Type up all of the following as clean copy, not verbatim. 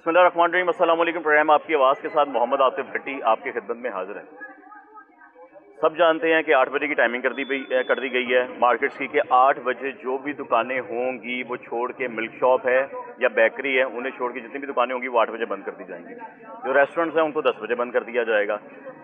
बिस्मिल्लाहिर्रहमानिर्रहीम। अस्सलाम वालेकुम। प्रोग्राम आपकी आवाज़ के साथ मोहम्मद आतिफ भट्टी आपकी खिदमत में हाजिर है। सब जानते हैं कि 8 बजे की टाइमिंग कर दी गई है मार्केट्स की, कि 8 बजे जो भी दुकानें होंगी वो छोड़ के, मिल्क शॉप है या बेकरी है उन्हें छोड़ के जितनी भी दुकानें होंगी वो 8 बजे बंद कर दी जाएंगी। जो रेस्टोरेंट्स हैं उनको 10 बजे बंद कर दिया जाएगा।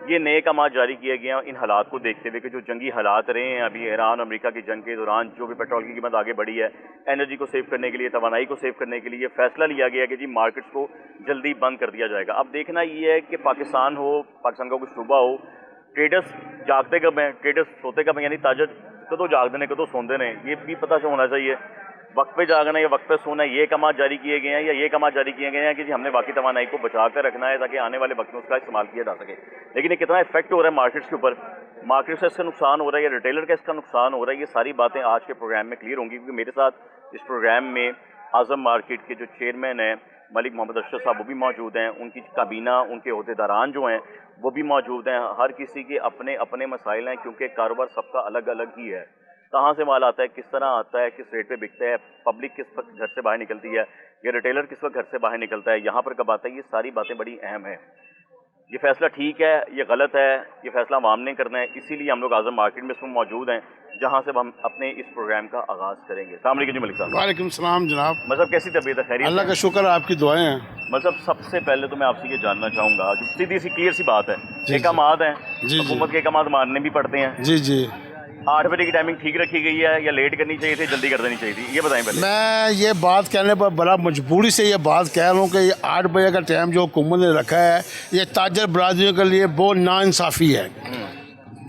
ये नए अहकाम जारी किए गए हैं इन हालात को देखते हुए कि जो जंगी हालात रहे हैं अभी ईरान अमेरिका की जंग के दौरान, जो भी पेट्रोल की कीमत आगे बढ़ी है, एनर्जी को सेव करने के लिए, तवानाई को सेव करने के लिए फैसला लिया गया कि जी मार्केट्स को जल्दी बंद कर दिया जाएगा। अब देखना ये है कि पाकिस्तान का कोई सूबा हो, ट्रेडर्स जागते कब हैं, ट्रेडर्स सोते कब हैं, यानी ताजर कदों जागते हैं कदों सोते हैं, ये भी पता होना चाहिए। वक्त पे जागना या वक्त पे सोना, ये काम जारी किए गए हैं या ये काम जारी किए गए हैं कि जी हमने बाकी तवानाई को बचा कर रखना है ताकि आने वाले वक्त में उसका इस्तेमाल किया जा सके। लेकिन ये कितना इफेक्ट हो रहा है मार्केट्स के ऊपर, मार्केट से इसका नुकसान हो रहा है या रिटेलर का इसका नुकसान हो रहा है, ये सारी बातें आज के प्रोग्राम में क्लियर होंगी। क्योंकि मेरे साथ इस प्रोग्राम में आज़म मार्केट के जो चेयरमैन हैं मलिक मोहम्मद अरशद साहब वो भी मौजूद हैं, उनकी काबीना, उनके अहदेदारान जो हैं वो भी मौजूद हैं। हर किसी के अपने अपने मसाइल हैं क्योंकि कारोबार सबका अलग अलग ही है। कहाँ से माल आता है, किस तरह आता है, किस रेट पे बिकता है, पब्लिक किस वक्त घर से बाहर निकलती है या रिटेलर किस वक्त घर से बाहर निकलता है, यहाँ पर कब आता है, ये सारी बातें बड़ी अहम है। ये फैसला ठीक है, ये गलत है, ये फैसला आवाम ने करना है। इसीलिए हम लोग आज़म मार्केट में इसमें मौजूद हैं जहाँ से हम अपने इस प्रोग्राम का आगाज़ करेंगे। अस्सलाम वालेकुम जी मलिक साहब। वालेकुम सलाम जनाब। मतलब कैसी तबीयत है, खैरियत? अल्लाह का शुक्र, आपकी दुआएं हैं। मतलब सबसे पहले तो मैं आपसे ये जानना चाहूँगा कि सीधी सी क्लियर सी बात है, एहकामात हैं, हुकूमत के एहकामात मानने भी पड़ते हैं। जी जी। 8 बजे की टाइमिंग ठीक रखी गई है या लेट करनी चाहिए थी, जल्दी कर देनी चाहिए थी, ये बताएं पहले। मैं ये बात कहने पर बड़ा मजबूरी से ये बात कह रहा हूँ कि ये 8 बजे का टाइम जो हुकूमत ने रखा है ये ताजर बरादरियों के लिए बहुत नाइंसाफ़ी है।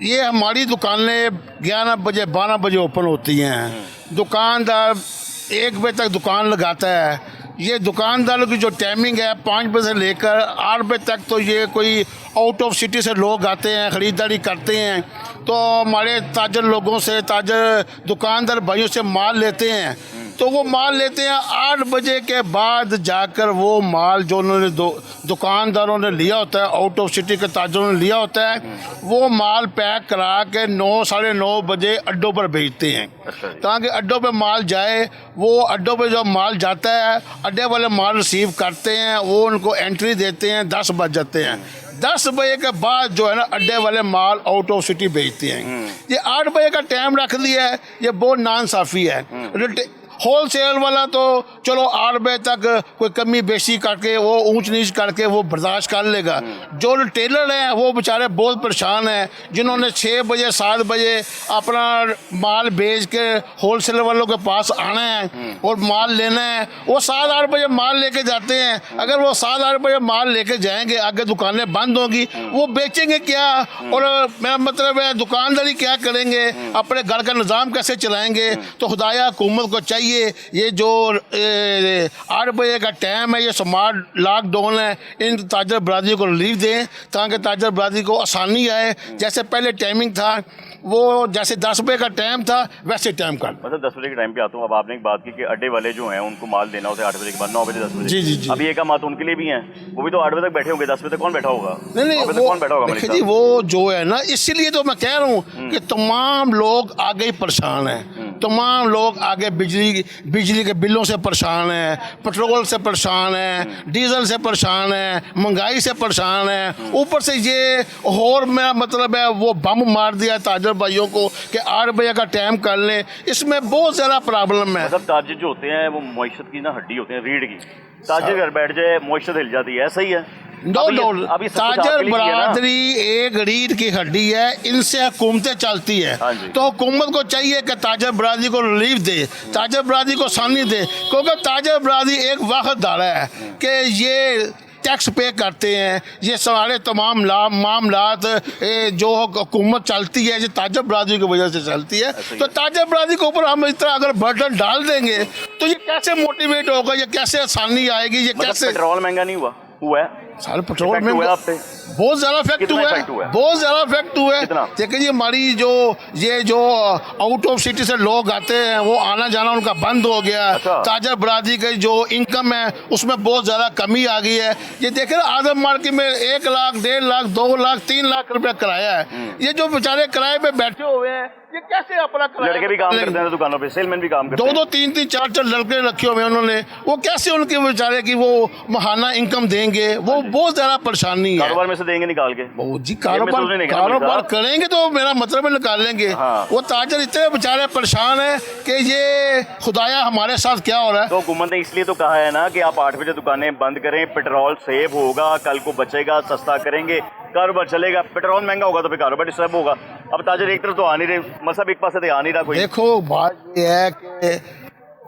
ये हमारी दुकानें 11 बजे 12 बजे ओपन होती हैं, दुकानदार 1 बजे तक दुकान लगाता है। ये दुकानदारों की जो टाइमिंग है 5 बजे से लेकर 8 बजे तक, तो ये कोई आउट ऑफ सिटी से लोग आते हैं, ख़रीदारी करते हैं, तो हमारे ताजर लोगों से, ताजर दुकानदार भाइयों से माल लेते हैं, तो वो माल लेते हैं 8 बजे के बाद जाकर वो माल जो उन्होंने दुकानदारों ने लिया होता है, आउट ऑफ सिटी के ताजरों ने लिया होता है, वो माल पैक करा के 9 साढ़े 9 बजे अड्डों पर भेजते हैं ताकि अड्डों पे माल जाए। वो अड्डों पे जो माल जाता है अड्डे वाले माल रिसीव करते हैं, वो उनको एंट्री देते हैं, 10 बज जाते हैं। 10 बजे के बाद जो है ना अड्डे वाले माल आउट ऑफ सिटी भेजते हैं। ये 8 बजे का टाइम रख दिया है, ये बहुत नाइंसाफ़ी है। होल सेल वाला तो चलो 8 बजे तक कोई कमी बेशी करके, वो ऊंच नीच करके वो बर्दाश्त कर लेगा। जो रिटेलर हैं वो बेचारे बहुत परेशान हैं, जिन्होंने 6 बजे 7 बजे अपना माल बेच के होल सेलर वालों के पास आना है और माल लेना है, वो 7-8 बजे माल लेके जाते हैं। अगर वो 7-8 बजे माल लेके जाएंगे, आगे दुकानें बंद होंगी, वो बेचेंगे क्या? और मेरा मतलब है दुकानदारी क्या करेंगे, अपने घर का निज़ाम कैसे चलाएंगे? तो खुदाया हुकूमत को चाहिए ये जो 8 बजे का टाइम है, ये स्मार्ट लॉकडाउन है, इन ताजर बरादरी को रिलीफ दें ताकि ताजर बरादरी को आसानी आए। जैसे पहले टाइमिंग था वो जैसे 10 बजे का टाइम था वैसे टाइम कर। मतलब 10 बजे के टाइम पे आता हूँ। अब आपने एक बात की कि अड्डे वाले जो हैं उनको माल देना होता है 8 बजे के बाद, 9 बजे 10 बजे। जी जी जी। अभी एक काम उनके लिए भी हैं, वो भी तो 8 बजे तक बैठे होंगे, 10 बजे तक कौन बैठा होगा? नहीं कौन बैठा होगा? देखिए जी, वो जो है ना, इसीलिए तो मैं कह रहा हूँ कि तमाम लोग आगे ही परेशान हैं, तमाम लोग आगे बिजली के बिलों से परेशान हैं, पेट्रोल से परेशान हैं, डीजल से परेशान हैं, महंगाई से परेशान हैं। ऊपर से ये और मेरा मतलब है वो बम मार दिया ताजर भाइयों को कि 8 बजे का टाइम कर लें, इसमें बहुत ज़्यादा प्रॉब्लम है। मतलब ताजर जो होते हैं वो मईशत की ना हड्डी होते हैं, रीढ़ की। ताजर घर बैठ जाए मईशत हिल जाती है, ऐसा ही है। अभी ताजर बरादरी एक रीढ़ की हड्डी है, इनसे हुकूमतें चलती है। तो हुकूमत को चाहिए कि ताजर बरादरी को रिलीफ दे, ताजर बरादरी को आसानी दे, क्योंकि ताजर बरादरी एक वाहिद दायरा है कि ये टैक्स पे करते हैं। ये सारे तमाम मामलात जो हुकूमत चलती है, जो ताजर बरादरी की वजह से चलती है। तो ताजर बरादरी के ऊपर हम इस तरह अगर बर्डन डाल देंगे तो ये कैसे मोटिवेट होगा, ये कैसे आसानी आएगी, ये कैसे? पेट्रोल महंगा नहीं हुआ है? सारे पेट्रोल में बहुत ज्यादा इफेक्ट कितना हुआ इफेक्ट हुआ है, है? बहुत ज्यादा इफेक्ट हुआ है। कितना? देखिए जी, हमारी जो आउट ऑफ सिटी से लोग आते हैं वो आना जाना उनका बंद हो गया। अच्छा। ताजर बरादरी की जो इनकम है उसमें बहुत ज्यादा कमी आ गई है। ये देखे ना, आदम मार्केट में 1 लाख, 1.5 लाख, 2 लाख, 3 लाख रुपया किराया है। ये जो बेचारे किराए पे बैठे हुए हैं, ये कैसे अपना किराया लड़के भी काम करते हैं दुकानों पे, सेलमैन भी काम करते हैं। 2-2, 3-3, 4-4 लड़के रखे हुए हैं उन्होंने, वो कैसे उनके बेचारे की वो महाना इनकम देंगे? वो बहुत ज्यादा परेशानी है। कारोबार में से देंगे निकाल के। वो जी, ये महसूस नहीं करेंगे कारोबार साहब। करेंगे तो मेरा मतलब है निकाल लेंगे। हाँ। वो ताजर इतने बेचारे परेशान है कि ये खुदाया हमारे साथ क्या हो रहा है। तो हुकूमत ने इसलिए तो कहा है ना कि आप 8 बजे दुकानें बंद करें, पेट्रोल सेव होगा, कल को बचेगा, सस्ता करेंगे, कारोबार चलेगा। पेट्रोल महंगा होगा तो फिर कारोबार डिस्टर्ब होगा। अब ताजर एक तरफ तो आ नहीं रहे, मसब एक पास से आ नहीं रहा कोई। देखो, बात ये है कि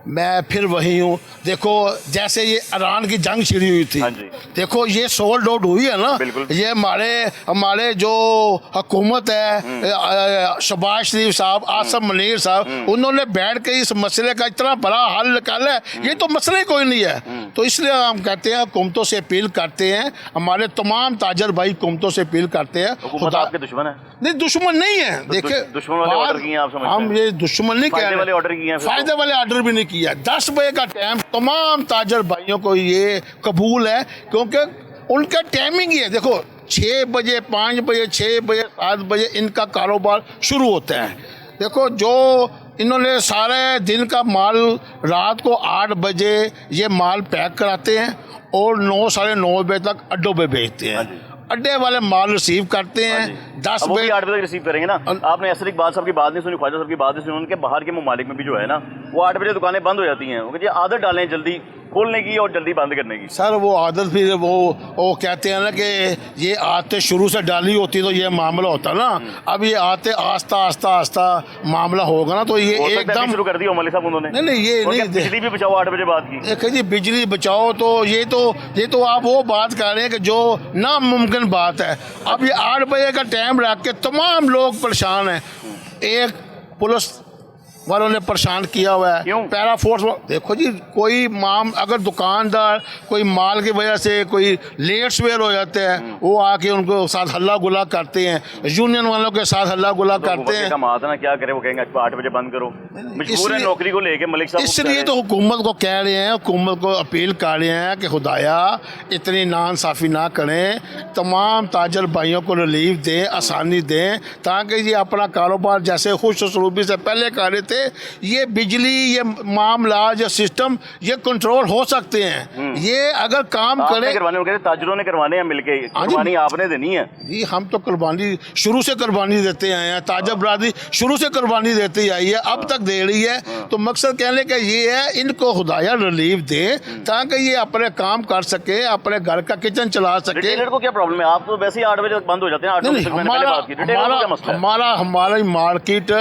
मैं फिर वही हूँ। देखो, जैसे ये ईरान की जंग छिड़ी हुई थी, हाँ जी। देखो ये सोल्ड आउट हुई है ना। बिल्कुल। ये हमारे जो हुकूमत है, शहबाज शरीफ साहब, आसम मनीर साहब, उन्होंने बैठ के इस मसले का इतना बड़ा हल निकाला है। ये तो मसला ही कोई नहीं है। तो इसलिए हम कहते हैं, हुकूमतों से अपील करते हैं, हमारे तमाम ताजर भाई हुकूमतों से अपील करते हैं। हुकूमत आपके दुश्मन है? नहीं, दुश्मन नहीं है। देखिए, दुश्मन वाले ऑर्डर किए हैं आप समझते हैं? हम ये दुश्मन नहीं कह फायदे रहे, वाले ऑर्डर किए हैं फिर तो। फायदे वाले ऑर्डर भी नहीं किया। 10 बजे का टाइम तमाम ताजर भाइयों को ये कबूल है, क्योंकि उनका टाइमिंग ही है। देखो, 6 बजे, 5 बजे, 6 बजे, 7 बजे इनका कारोबार शुरू होता है। देखो, जो इन्होंने सारे दिन का माल रात को 8 बजे ये माल पैक कराते हैं और 9, साढ़े 9 बजे तक अड्डों पे भेजते हैं। अड्डे वाले माल रिसीव करते हैं 10 अब वो भी बजे। 8 बजे तक रिसीव करेंगे ना। आपने असर इकबाल साहब की बात नहीं सुनी, ख्वाजा साहब की बात नहीं सुनी। उनके बाहर के ममालिक में भी जो है ना, वो 8 बजे दुकानें बंद हो जाती हैं। वो कहते हैं आदत डालें जल्दी खोलने की और जल्दी बंद करने की। सर, वो आदत फिर वो कहते हैं ना कि ये आते शुरू से डाली होती तो ये मामला होता ना। अब ये आते आस्ता आस्ता आस्ता मामला होगा ना, तो ये हो सकता है एकदम अभी शुरू कर दिया मलिक साहब उन्होंने। नहीं, ये और क्या नहीं। बिजली भी बचाओ 8 बजे बाद की। देखिए जी, बिजली बचाओ तो ये तो आप वो बात कर रहे हैं कि जो नामुमकिन बात है। अब ये 8 बजे का टाइम रख के तमाम लोग परेशान हैं। एक पुलिस वालों ने परेशान किया हुआ है, क्यों? Para force. देखो जी, कोई अगर दुकानदार कोई माल की वजह से कोई लेट सवेर हो जाते हैं, वो आके उनको साथ हल्ला गुला करते हैं, यूनियन वालों के साथ हल्ला गुला करते हैं। कमात है ना, क्या करे, वो कहेंगे 8 बजे बंद करो। मजबूर है नौकरी को लेके मलिक साहब। इसलिए तो हुकूमत को कह रहे हैं, हुकूमत को अपील कर रहे हैं कि खुदाया इतनी नाइंसाफ़ी ना करें, तमाम ताजर भाइयों को रिलीफ दें, आसानी दें, ताकि ये अपना कारोबार जैसे खुश सरूबी से पहले कर रहे थे, ये बिजली, ये मामला, ये सिस्टम, ये कंट्रोल हो सकते हैं। ये अगर काम करे, करवाने ताजरों ने करवाने हैं मिलके, कुर्बानी आपने देनी है जी। हम तो कुर्बानी शुरू से कुर्बानी देते आए हैं, ताजा बरादरी शुरू से कुर्बानी देती आई है, अब तक दे रही है। तो मकसद कहने का ये है, इनको खुदाया रिलीफ दे ताकि ये अपने काम कर सके, अपने घर का किचन चला सके। रिटेलर को क्या प्रॉब्लम है? आप तो वैसे ही 8 बजे तक बंद हो जाते हैं। 8 बजे तक मैंने पहले बात की। रिटेलर को क्या मसला है? हमारी मार्केट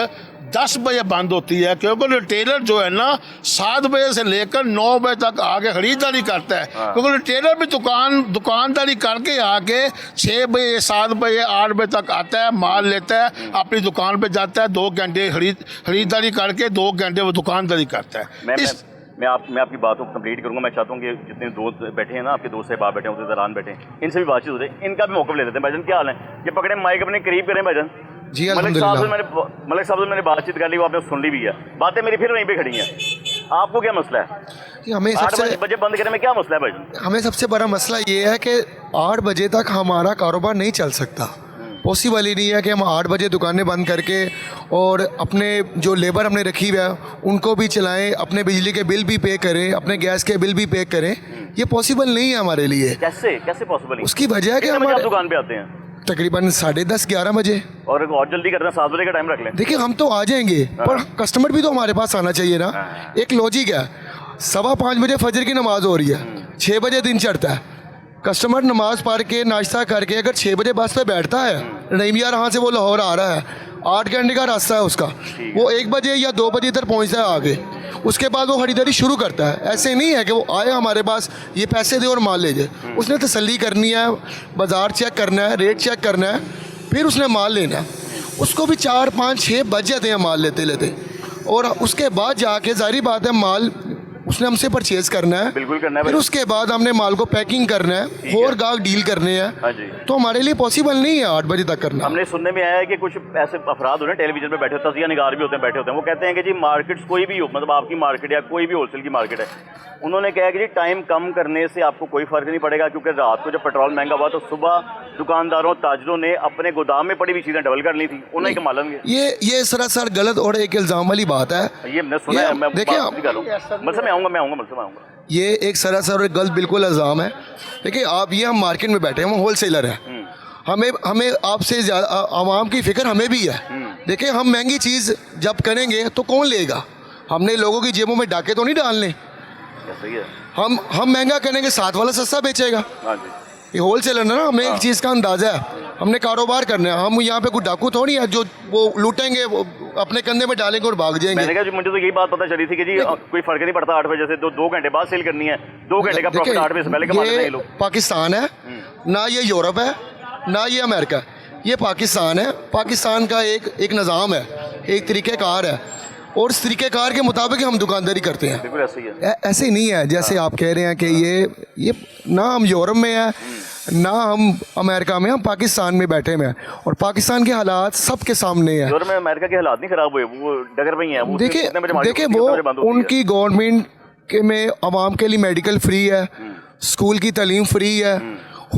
10 बजे बंद होती है, क्योंकि रिटेलर जो है ना 7 बजे से लेकर 9 बजे तक आके खरीदारी करता है। क्योंकि रिटेलर भी दुकानदारी करके आके 6 बजे, 7 बजे, 8 बजे तक आता है, माल लेता है, अपनी दुकान पे जाता है, 2 घंटे खरीदारी करके 2 घंटे वो दुकानदारी करता है। मैं आपकी बात को कंप्लीट करूंगा। मैं चाहता हूँ कि जितने दोस्त बैठे हैं ना, आपके दोस्त साहब बैठे हैं, उधर दरान बैठे हैं, इनसे भी बातचीत हो रही, इनका भी मौका ले लेते हैं। भाईजान क्या हाल है? ये पकड़े माइक अपने करीब करें भाईजान। जी मलिक साहब से मैंने बातचीत कर ली, वो आपने सुन ली भी है। बातें मेरी फिर वहीं पे खड़ी हैं। आपको क्या मसला है? हमें 8 बजे बंद करने में क्या मसला है भाई? हमें सबसे बड़ा मसला ये है कि 8 बजे तक हमारा कारोबार नहीं चल सकता। पॉसिबल ही नहीं है कि हम 8 बजे दुकानें बंद करके और अपने जो लेबर हमने रखी हुई है उनको भी चलाएं, अपने बिजली के बिल भी पे करें, अपने गैस के बिल भी पे करें। ये पॉसिबल नहीं है हमारे लिए। कैसे पॉसिबल? उसकी वजह है कि हमारे दुकान पे आते हैं तकरीबन 10:30, 11 बजे, और जल्दी करते हैं 7 बजे का टाइम रख लें। देखिए हम तो आ जाएंगे, पर कस्टमर भी तो हमारे पास आना चाहिए ना। एक लॉजिक है, 5:15 बजे फजर की नमाज हो रही है, 6 बजे दिन चढ़ता है। कस्टमर नमाज पढ़ के नाश्ता करके अगर 6 बजे बस पे बैठता है, नहीं यार यहाँ से वो लाहौर आ रहा है, 8 घंटे का रास्ता है उसका, वो 1 बजे या 2 बजे इधर पहुँचता है आगे, उसके बाद वो खरीदारी शुरू करता है। ऐसे नहीं है कि वो आए हमारे पास, ये पैसे दे और माल ले जाए। उसने तसल्ली करनी है, बाज़ार चेक करना है, रेट चेक करना है, फिर उसने माल लेना है। उसको भी 4, 5, 6 बज जाते हैं माल लेते लेते, और उसके बाद जाके ज़ाहिर बात है माल उसने हमसे परचेज करना है, बिल्कुल करना है फिर भाई। उसके बाद हमने माल को पैकिंग करना है और गाहक डील करने हैं, हाँ जी। तो हमारे लिए पॉसिबल नहीं है 8 बजे तक करना। हमने सुनने में आया है कि कुछ ऐसे अफराद होते हैं टेलीविजन पे बैठे होते हैं, तजिया निगार भी होते हैं, बैठे होते हैं, वो कहते हैं कि जी मार्केट्स कोई भी हो, मतलब आपकी मार्केट या कोई भी होलसेल की मार्केट है, उन्होंने कहा कि जी टाइम कम करने से आपको कोई फर्क नहीं पड़ेगा, क्योंकि रात को जब पेट्रोल महंगा हुआ तो सुबह दुकानदारों ताजरों ने अपने गोदाम में पड़ी हुई चीज़ें डबल कर ली थी, उन्हें मालूम है। ये सरासर गलत और एक इल्ज़ाम वाली बात है। ये मैंने सुना है, मैं देखिए बात नहीं कर रहा हूँ, मतलब मैं आऊँगा मतलब मैं आऊँगा। ये एक सरासर और गलत बिल्कुल इल्ज़ाम है। देखिए आप, ये हम मार्केट में बैठे हैं, हम होल सेलर हैं, हमें आपसे ज़्यादा आवाम की फ़िक्र हमें भी है। देखिए हम महंगी चीज़ जब करेंगे तो कौन लेगा, हमने लोगों की जेबों में डाके तो नहीं डालने। सही है। हम महंगा करेंगे, साथ वाला सस्ता बेचेगा। हाँ जी। ये होल सेलर ना, हमें एक चीज़ का अंदाज़ा है, हमने कारोबार करना है, हम यहाँ पे कोई डाकू थोड़ी है जो वो लूटेंगे, वो अपने कंधे में डालेंगे और भाग जाएंगे। मैंने कहा जी, मुझे तो यही बात पता चली थी कि जी कोई फर्क नहीं पड़ता 8 बजे से, 2 घंटे बाद सेल करनी है, 2 घंटे का प्रॉफिट 8 बजे से पहले कमा लेते हैं ये लोग। पाकिस्तान है ना, ये यूरोप है ना, ये अमेरिका है, ये पाकिस्तान है। पाकिस्तान का एक निज़ाम है, एक तरीक़ेकार है, और इस तरीक़ेकार के मुताबिक हम दुकानदारी करते हैं। बिल्कुल ऐसे ही है। ऐसे नहीं है जैसे आप कह रहे हैं कि ये ना हम यूरोप में हैं ना हम अमेरिका में, हम पाकिस्तान में बैठे हुए हैं, और पाकिस्तान के हालात सबके सामने हैं। यूरोप में अमेरिका के हालात नहीं खराब हुए, वो डगर में ही है। वो देखिए वो उनकी गवर्नमेंट के में आवाम के लिए मेडिकल फ्री है, स्कूल की तालीम फ्री है,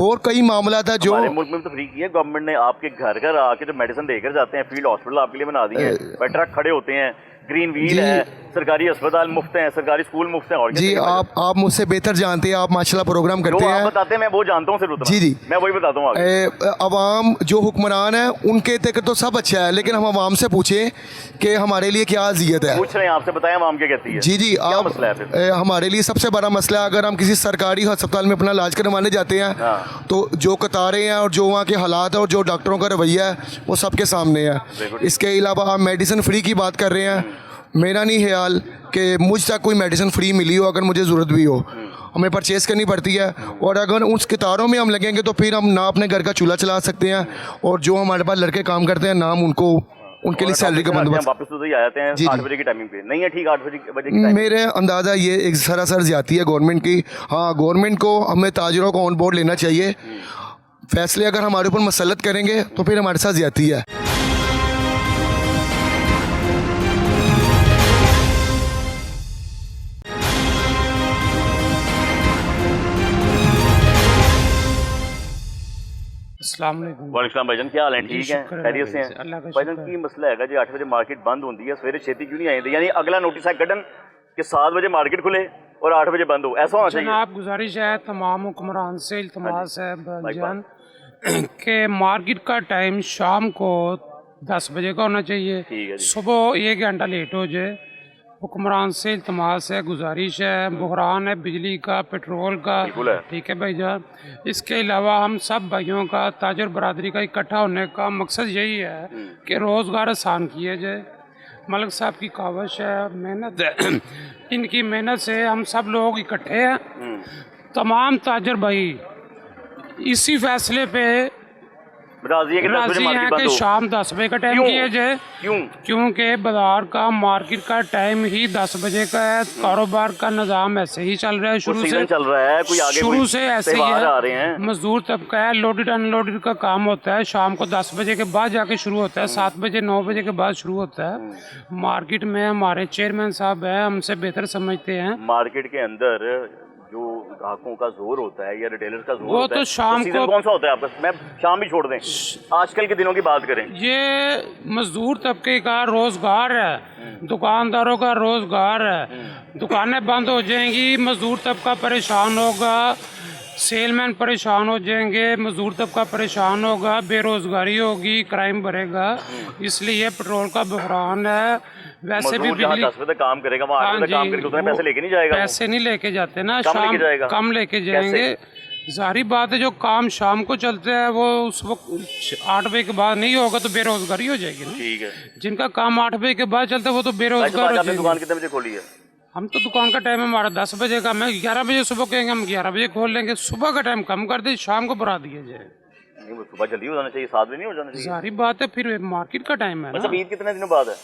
और कई मामला था जो हमारे मुल्क में तो फ्री की है गवर्नमेंट ने। आपके घर घर आके जो मेडिसिन देकर जाते हैं, फील्ड हॉस्पिटल आपके लिए बना दिए हैं, ट्रक खड़े होते हैं, ग्रीन व्हील है, सरकारी अस्पताल मुफ्त हैं, सरकारी स्कूल मुफ्त हैं। और जी आप मुझसे बेहतर जानते हैं, आप माशाल्लाह प्रोग्राम करते हैं। आप बताते हैं, मैं वो जानता हूँ सिर्फ। जी मैं वही बताता हूँ आगे। अवाम जो हुक्मरान है उनके तक तो सब अच्छा है, लेकिन हम अवाम से पूछें कि हमारे लिए क्या अजियत है। पूछ रहे हैं आपसे, बताएं आवाम क्या कहती है। जी क्या मसला है फिर? हमारे लिए सबसे बड़ा मसला है, अगर हम किसी सरकारी अस्पताल में अपना इलाज करवाने जाते हैं तो जो कतारें हैं और जो वहाँ के हालात है और जो डॉक्टरों का रवैया है वो सबके सामने है। इसके अलावा आप मेडिसिन फ्री की बात कर रहे हैं, मेरा नहीं ख्याल कि मुझ तक कोई मेडिसिन फ्री मिली हो, अगर मुझे ज़रूरत भी हो हमें परचेज़ करनी पड़ती है, और अगर उस कतारों में हम लगेंगे तो फिर हम ना अपने घर का चूल्हा चला सकते हैं, और जो हमारे पास लड़के काम करते हैं ना हम उनको उनके लिए सैलरी का बंदोबस्त। वापस तो आ जाते हैं 8 बजे की टाइमिंग पे, नहीं है ठीक 8 बजे की टाइमिंग। मेरे अंदाज़ा ये एक सरासर ज़्यादती है गवर्नमेंट की। हाँ, गवर्नमेंट को हमें ताजरों को ऑन बोर्ड लेना चाहिए। फैसले अगर हमारे ऊपर मसलत करेंगे तो फिर हमारे साथ ज़्यादती है। वालेकुम भाईजान, क्या हाल है? ठीक है, खैरियत से हैं भाईजान? की मसला है जी 8 बजे मार्केट बंद होती है, सवेरे छेती क्यों नहीं आई? यानी अगला नोटिस है कटन कि 7 बजे मार्केट खुले और 8 बजे बंद हो, ऐसा होना चाहिए। जनाब गुजारिश है तमाम हुक्मरान से, इल्तमास है भाईजान कि मार्केट का टाइम शाम को 10 बजे का होना चाहिए, सुबह 1 घंटा लेट हो जाए। हुक्मरान से इल्तमास है, गुजारिश है, बहरान है बिजली का, पेट्रोल का, ठीक है भाईजान। इसके अलावा हम सब भाइयों का, ताजर बरादरी का इकट्ठा होने का मकसद यही है कि रोज़गार आसान किए जाए। मलिक साहब की काविश है, मेहनत है, इनकी मेहनत से हम सब लोग इकट्ठे हैं। तमाम ताजर भाई इसी फैसले पे राजी है कि शाम 10 बजे का टाइम किया जाए। क्योंकि बाजार का, मार्केट का टाइम ही 10 बजे का है। कारोबार का निज़ाम ऐसे ही चल रहा है, शुरू से चल रहा है, शुरू से ऐसे ही है। मजदूर तबका है, लोडेड अनलोडेड का काम होता है, शाम को 10 बजे के बाद जाके शुरू होता है, 7 बजे 9 बजे के बाद शुरू होता है। मार्केट में हमारे चेयरमैन साहब हैं, हमसे बेहतर समझते हैं। मार्केट के अंदर जो ग्राहकों का जोर होता है या रिटेलर्स का जोर वो होता तो है, शाम को कौन सा होता है आपका? मैं शाम भी छोड़ दें, आजकल के दिनों की बात करें, ये मजदूर तबके का रोजगार है, दुकानदारों का रोजगार है। दुकानें बंद हो जाएंगी, मजदूर तबका परेशान होगा, सेलमैन परेशान हो जाएंगे, मजदूर तबका परेशान होगा, बेरोजगारी होगी, क्राइम बढ़ेगा। इसलिए पेट्रोल का बहरान है। वैसे भी बिजली 10 बजे काम करेगा, वहाँ 8 बजे काम करके उतने पैसे लेके नहीं जाएगा, पैसे नहीं लेके जाते ना, शाम कम लेके जाएंगे। जाहिर बात है जो काम शाम को चलते हैं वो उस वक्त 8 बजे के बाद नहीं होगा तो बेरोजगारी हो जाएगी ना। ठीक है, जिनका काम 8 बजे के बाद चलता है वो तो बेरोजगार हो जाएंगे। दुकान कितने बजे खोली है? हम तो दुकान का टाइम हमारा 10 बजे का, मैं 11 बजे सुबह कहेंगे हम 11 बजे खोल लेंगे। सुबह का टाइम कम कर दे, शाम को बढ़ा दिया जाए। सुबह जल्दी हो जाना चाहिए, 7 बजे नहीं हो जाना चाहिए। जाहिर बात है, फिर मार्केट का टाइम है ना। ईद कितने दिनों बाद है?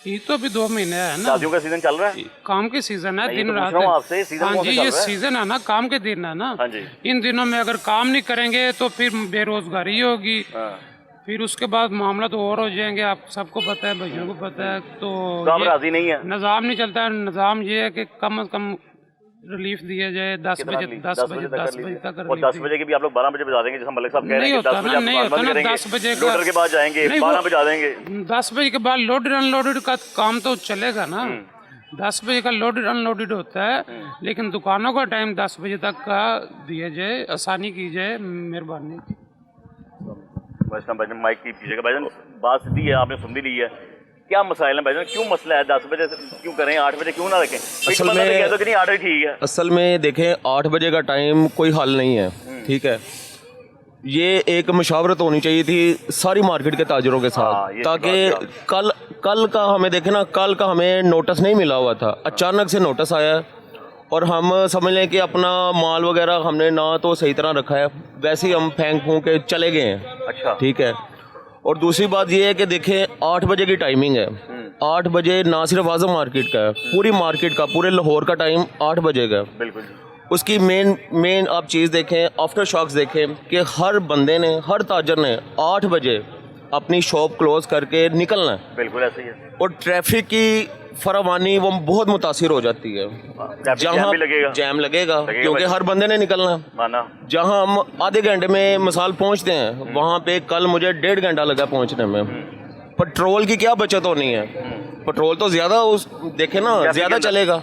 ईद तो अभी 2 महीने है ना, शादियों का सीजन चल रहा है, काम की सीजन है, ये दिन तो पूछ रात रहा हूँ है। आपसे, सीजन हाँ कौन जी, सा चल ये रहा है? सीजन है ना, काम के दिन है ना। हाँ जी। इन दिनों में अगर काम नहीं करेंगे तो फिर बेरोजगारी होगी, हाँ। फिर उसके बाद मामला तो और हो जाएंगे, आप सबको पता है, भाइयों को पता है। तो आप ये राजी नहीं है? निज़ाम नहीं चलता है। निज़ाम ये है कि कम से कम रिलीफ दिया जाए 10 कितना बजे, रिलीफ? 10 10 बजे तक कर तक लीजिए। और relief 10 बजे के भी आप लोग 12 बजे बजा देंगे, जैसे मलिक साहब कह रहे नहीं हैं कि 10 होता बजे ना, आप नहीं दुकान होता बंद ना, करेंगे, 10 बजे का लोडर के बाद जाएंगे, नहीं, 12 बजा देंगे। 10 बजे के बाद लोडेड अनलोडेड का काम तो चलेगा ना। 10 बजे का लोडेड अनलोडेड होता है, लेकिन दुकानों का टाइम 10 बजे तक का दिया जाए, आसानी की जाए, मेहरबानी। भाईजान माइक की पीछे भाईजान बात सीधी है, आपने सुन भी ली है। क्या मसाइल है भाईजान, क्यों मसला है? 10 बजे से क्यों करें, 8 बजे क्यों ना रखें? असल में कह दो कि नहीं 8 बजे ठीक है। असल में देखें, 8 बजे का टाइम कोई हल नहीं है, ठीक है। ये एक मशावरत होनी चाहिए थी सारी मार्केट के ताजरों के हाँ, साथ, ये ताकि कल का हमें देखें ना, कल का हमें नोटिस नहीं मिला हुआ था, अचानक से नोटिस आया है और हम समझ लें कि अपना माल वगैरह हमने ना तो सही तरह रखा है, वैसे ही हम फेंक फूंक के चले गए हैं। अच्छा, ठीक है। और दूसरी बात ये है कि देखें, 8 बजे की टाइमिंग है। 8 बजे ना सिर्फ आजम मार्केट का है, पूरी मार्केट का, पूरे लाहौर का टाइम 8 बजे का है। बिल्कुल। उसकी मेन आप चीज़ देखें, आफ्टर शॉक्स देखें कि हर बंदे ने, हर ताजर ने 8 बजे अपनी शॉप क्लोज करके निकलना है। बिल्कुल ऐसे ही है। और ट्रैफिक की फरावानी वो बहुत मुतासिर हो जाती है, जहाँ जैम लगेगा क्योंकि हर बंदे ने निकलना है। माना जहाँ हम आधे घंटे में मिसाल पहुँचते हैं, वहाँ पे कल मुझे 1.5 घंटा लगा पहुँचने में। पेट्रोल की क्या बचत होनी है? पेट्रोल तो ज़्यादा देखे ना, ज़्यादा चलेगा,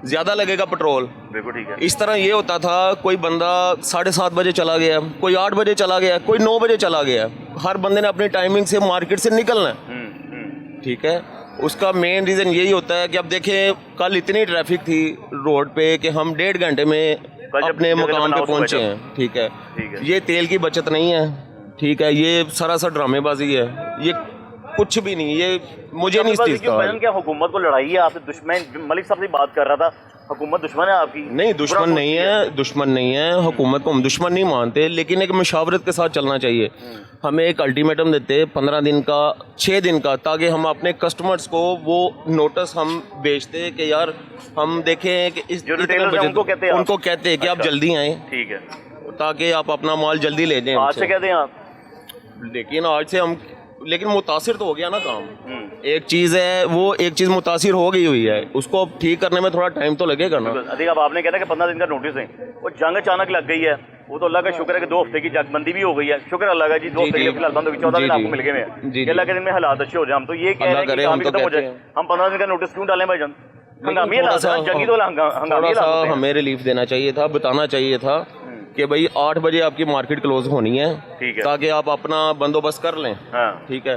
ज़्यादा लगेगा पेट्रोल। बिल्कुल ठीक है। इस तरह ये होता था, कोई बंदा 7:30 बजे चला गया, कोई 8 बजे चला गया, कोई 9 बजे चला गया। हर बंदे ने अपनी टाइमिंग से मार्केट से निकलना है, ठीक है। उसका मेन रीज़न यही होता है कि अब देखें, कल इतनी ट्रैफिक थी रोड पे कि हम 1.5 घंटे में अपने मुकाम पे पहुंचे हैं, ठीक है। ये तेल की बचत नहीं है, ठीक है, ये सरासर ड्रामेबाजी है, ये कुछ भी नहीं, ये मुझे नहीं इस चीज़ का। क्या हुकूमत को लड़ाई है आपसे? दुश्मन मलिक साहब से बात कर रहा था, हुकूमत दुश्मन है आपकी? नहीं, दुश्मन नहीं है, दुश्मन नहीं है, हुकूमत को हम दुश्मन नहीं मानते, लेकिन एक मशावरत के साथ चलना चाहिए। हमें एक अल्टीमेटम देते 15 दिन का, 6 दिन का, ताकि हम अपने कस्टमर्स को वो नोटिस हम भेजते कि यार हम देखें कि इस उनको कहते हैं कि आप जल्दी आएँ, ठीक है, ताकि आप अपना माल जल्दी ले जाएं। आज से कहते हैं आप, लेकिन आज से हम, लेकिन मुतासिर तो हो गया ना काम। एक चीज़ है, वो एक चीज़ मुतासिर हो गई हुई है, उसको ठीक करने में थोड़ा टाइम तो लगेगा ना। अधिक अब आपने कहता कि 15 दिन का नोटिस है, वो जंग अचानक लग गई है, वो तो अल्लाह का शुक्र है कि 2 हफ्ते की जंगबंदी भी हो गई है, शुक्र अल्लाह का जी, 2 हफ्ते के फिलहाल बंद हो गई, 14 दिन आपको मिल गए हैं, अल्लाह के दिन में हालात अच्छे हो जाए। हम तो ये कह रहे हैं कि काम खत्म हो जाए, हम 15 दिन का नोटिस क्यों डालें भाईजान? हंगामी हालात, जंगी तो हंगामी हालात, हमें रिलीफ देना चाहिए था, बताना चाहिए था कि भाई 8 बजे आपकी मार्केट क्लोज होनी है, ताकि आप अपना बंदोबस्त कर लें, ठीक है।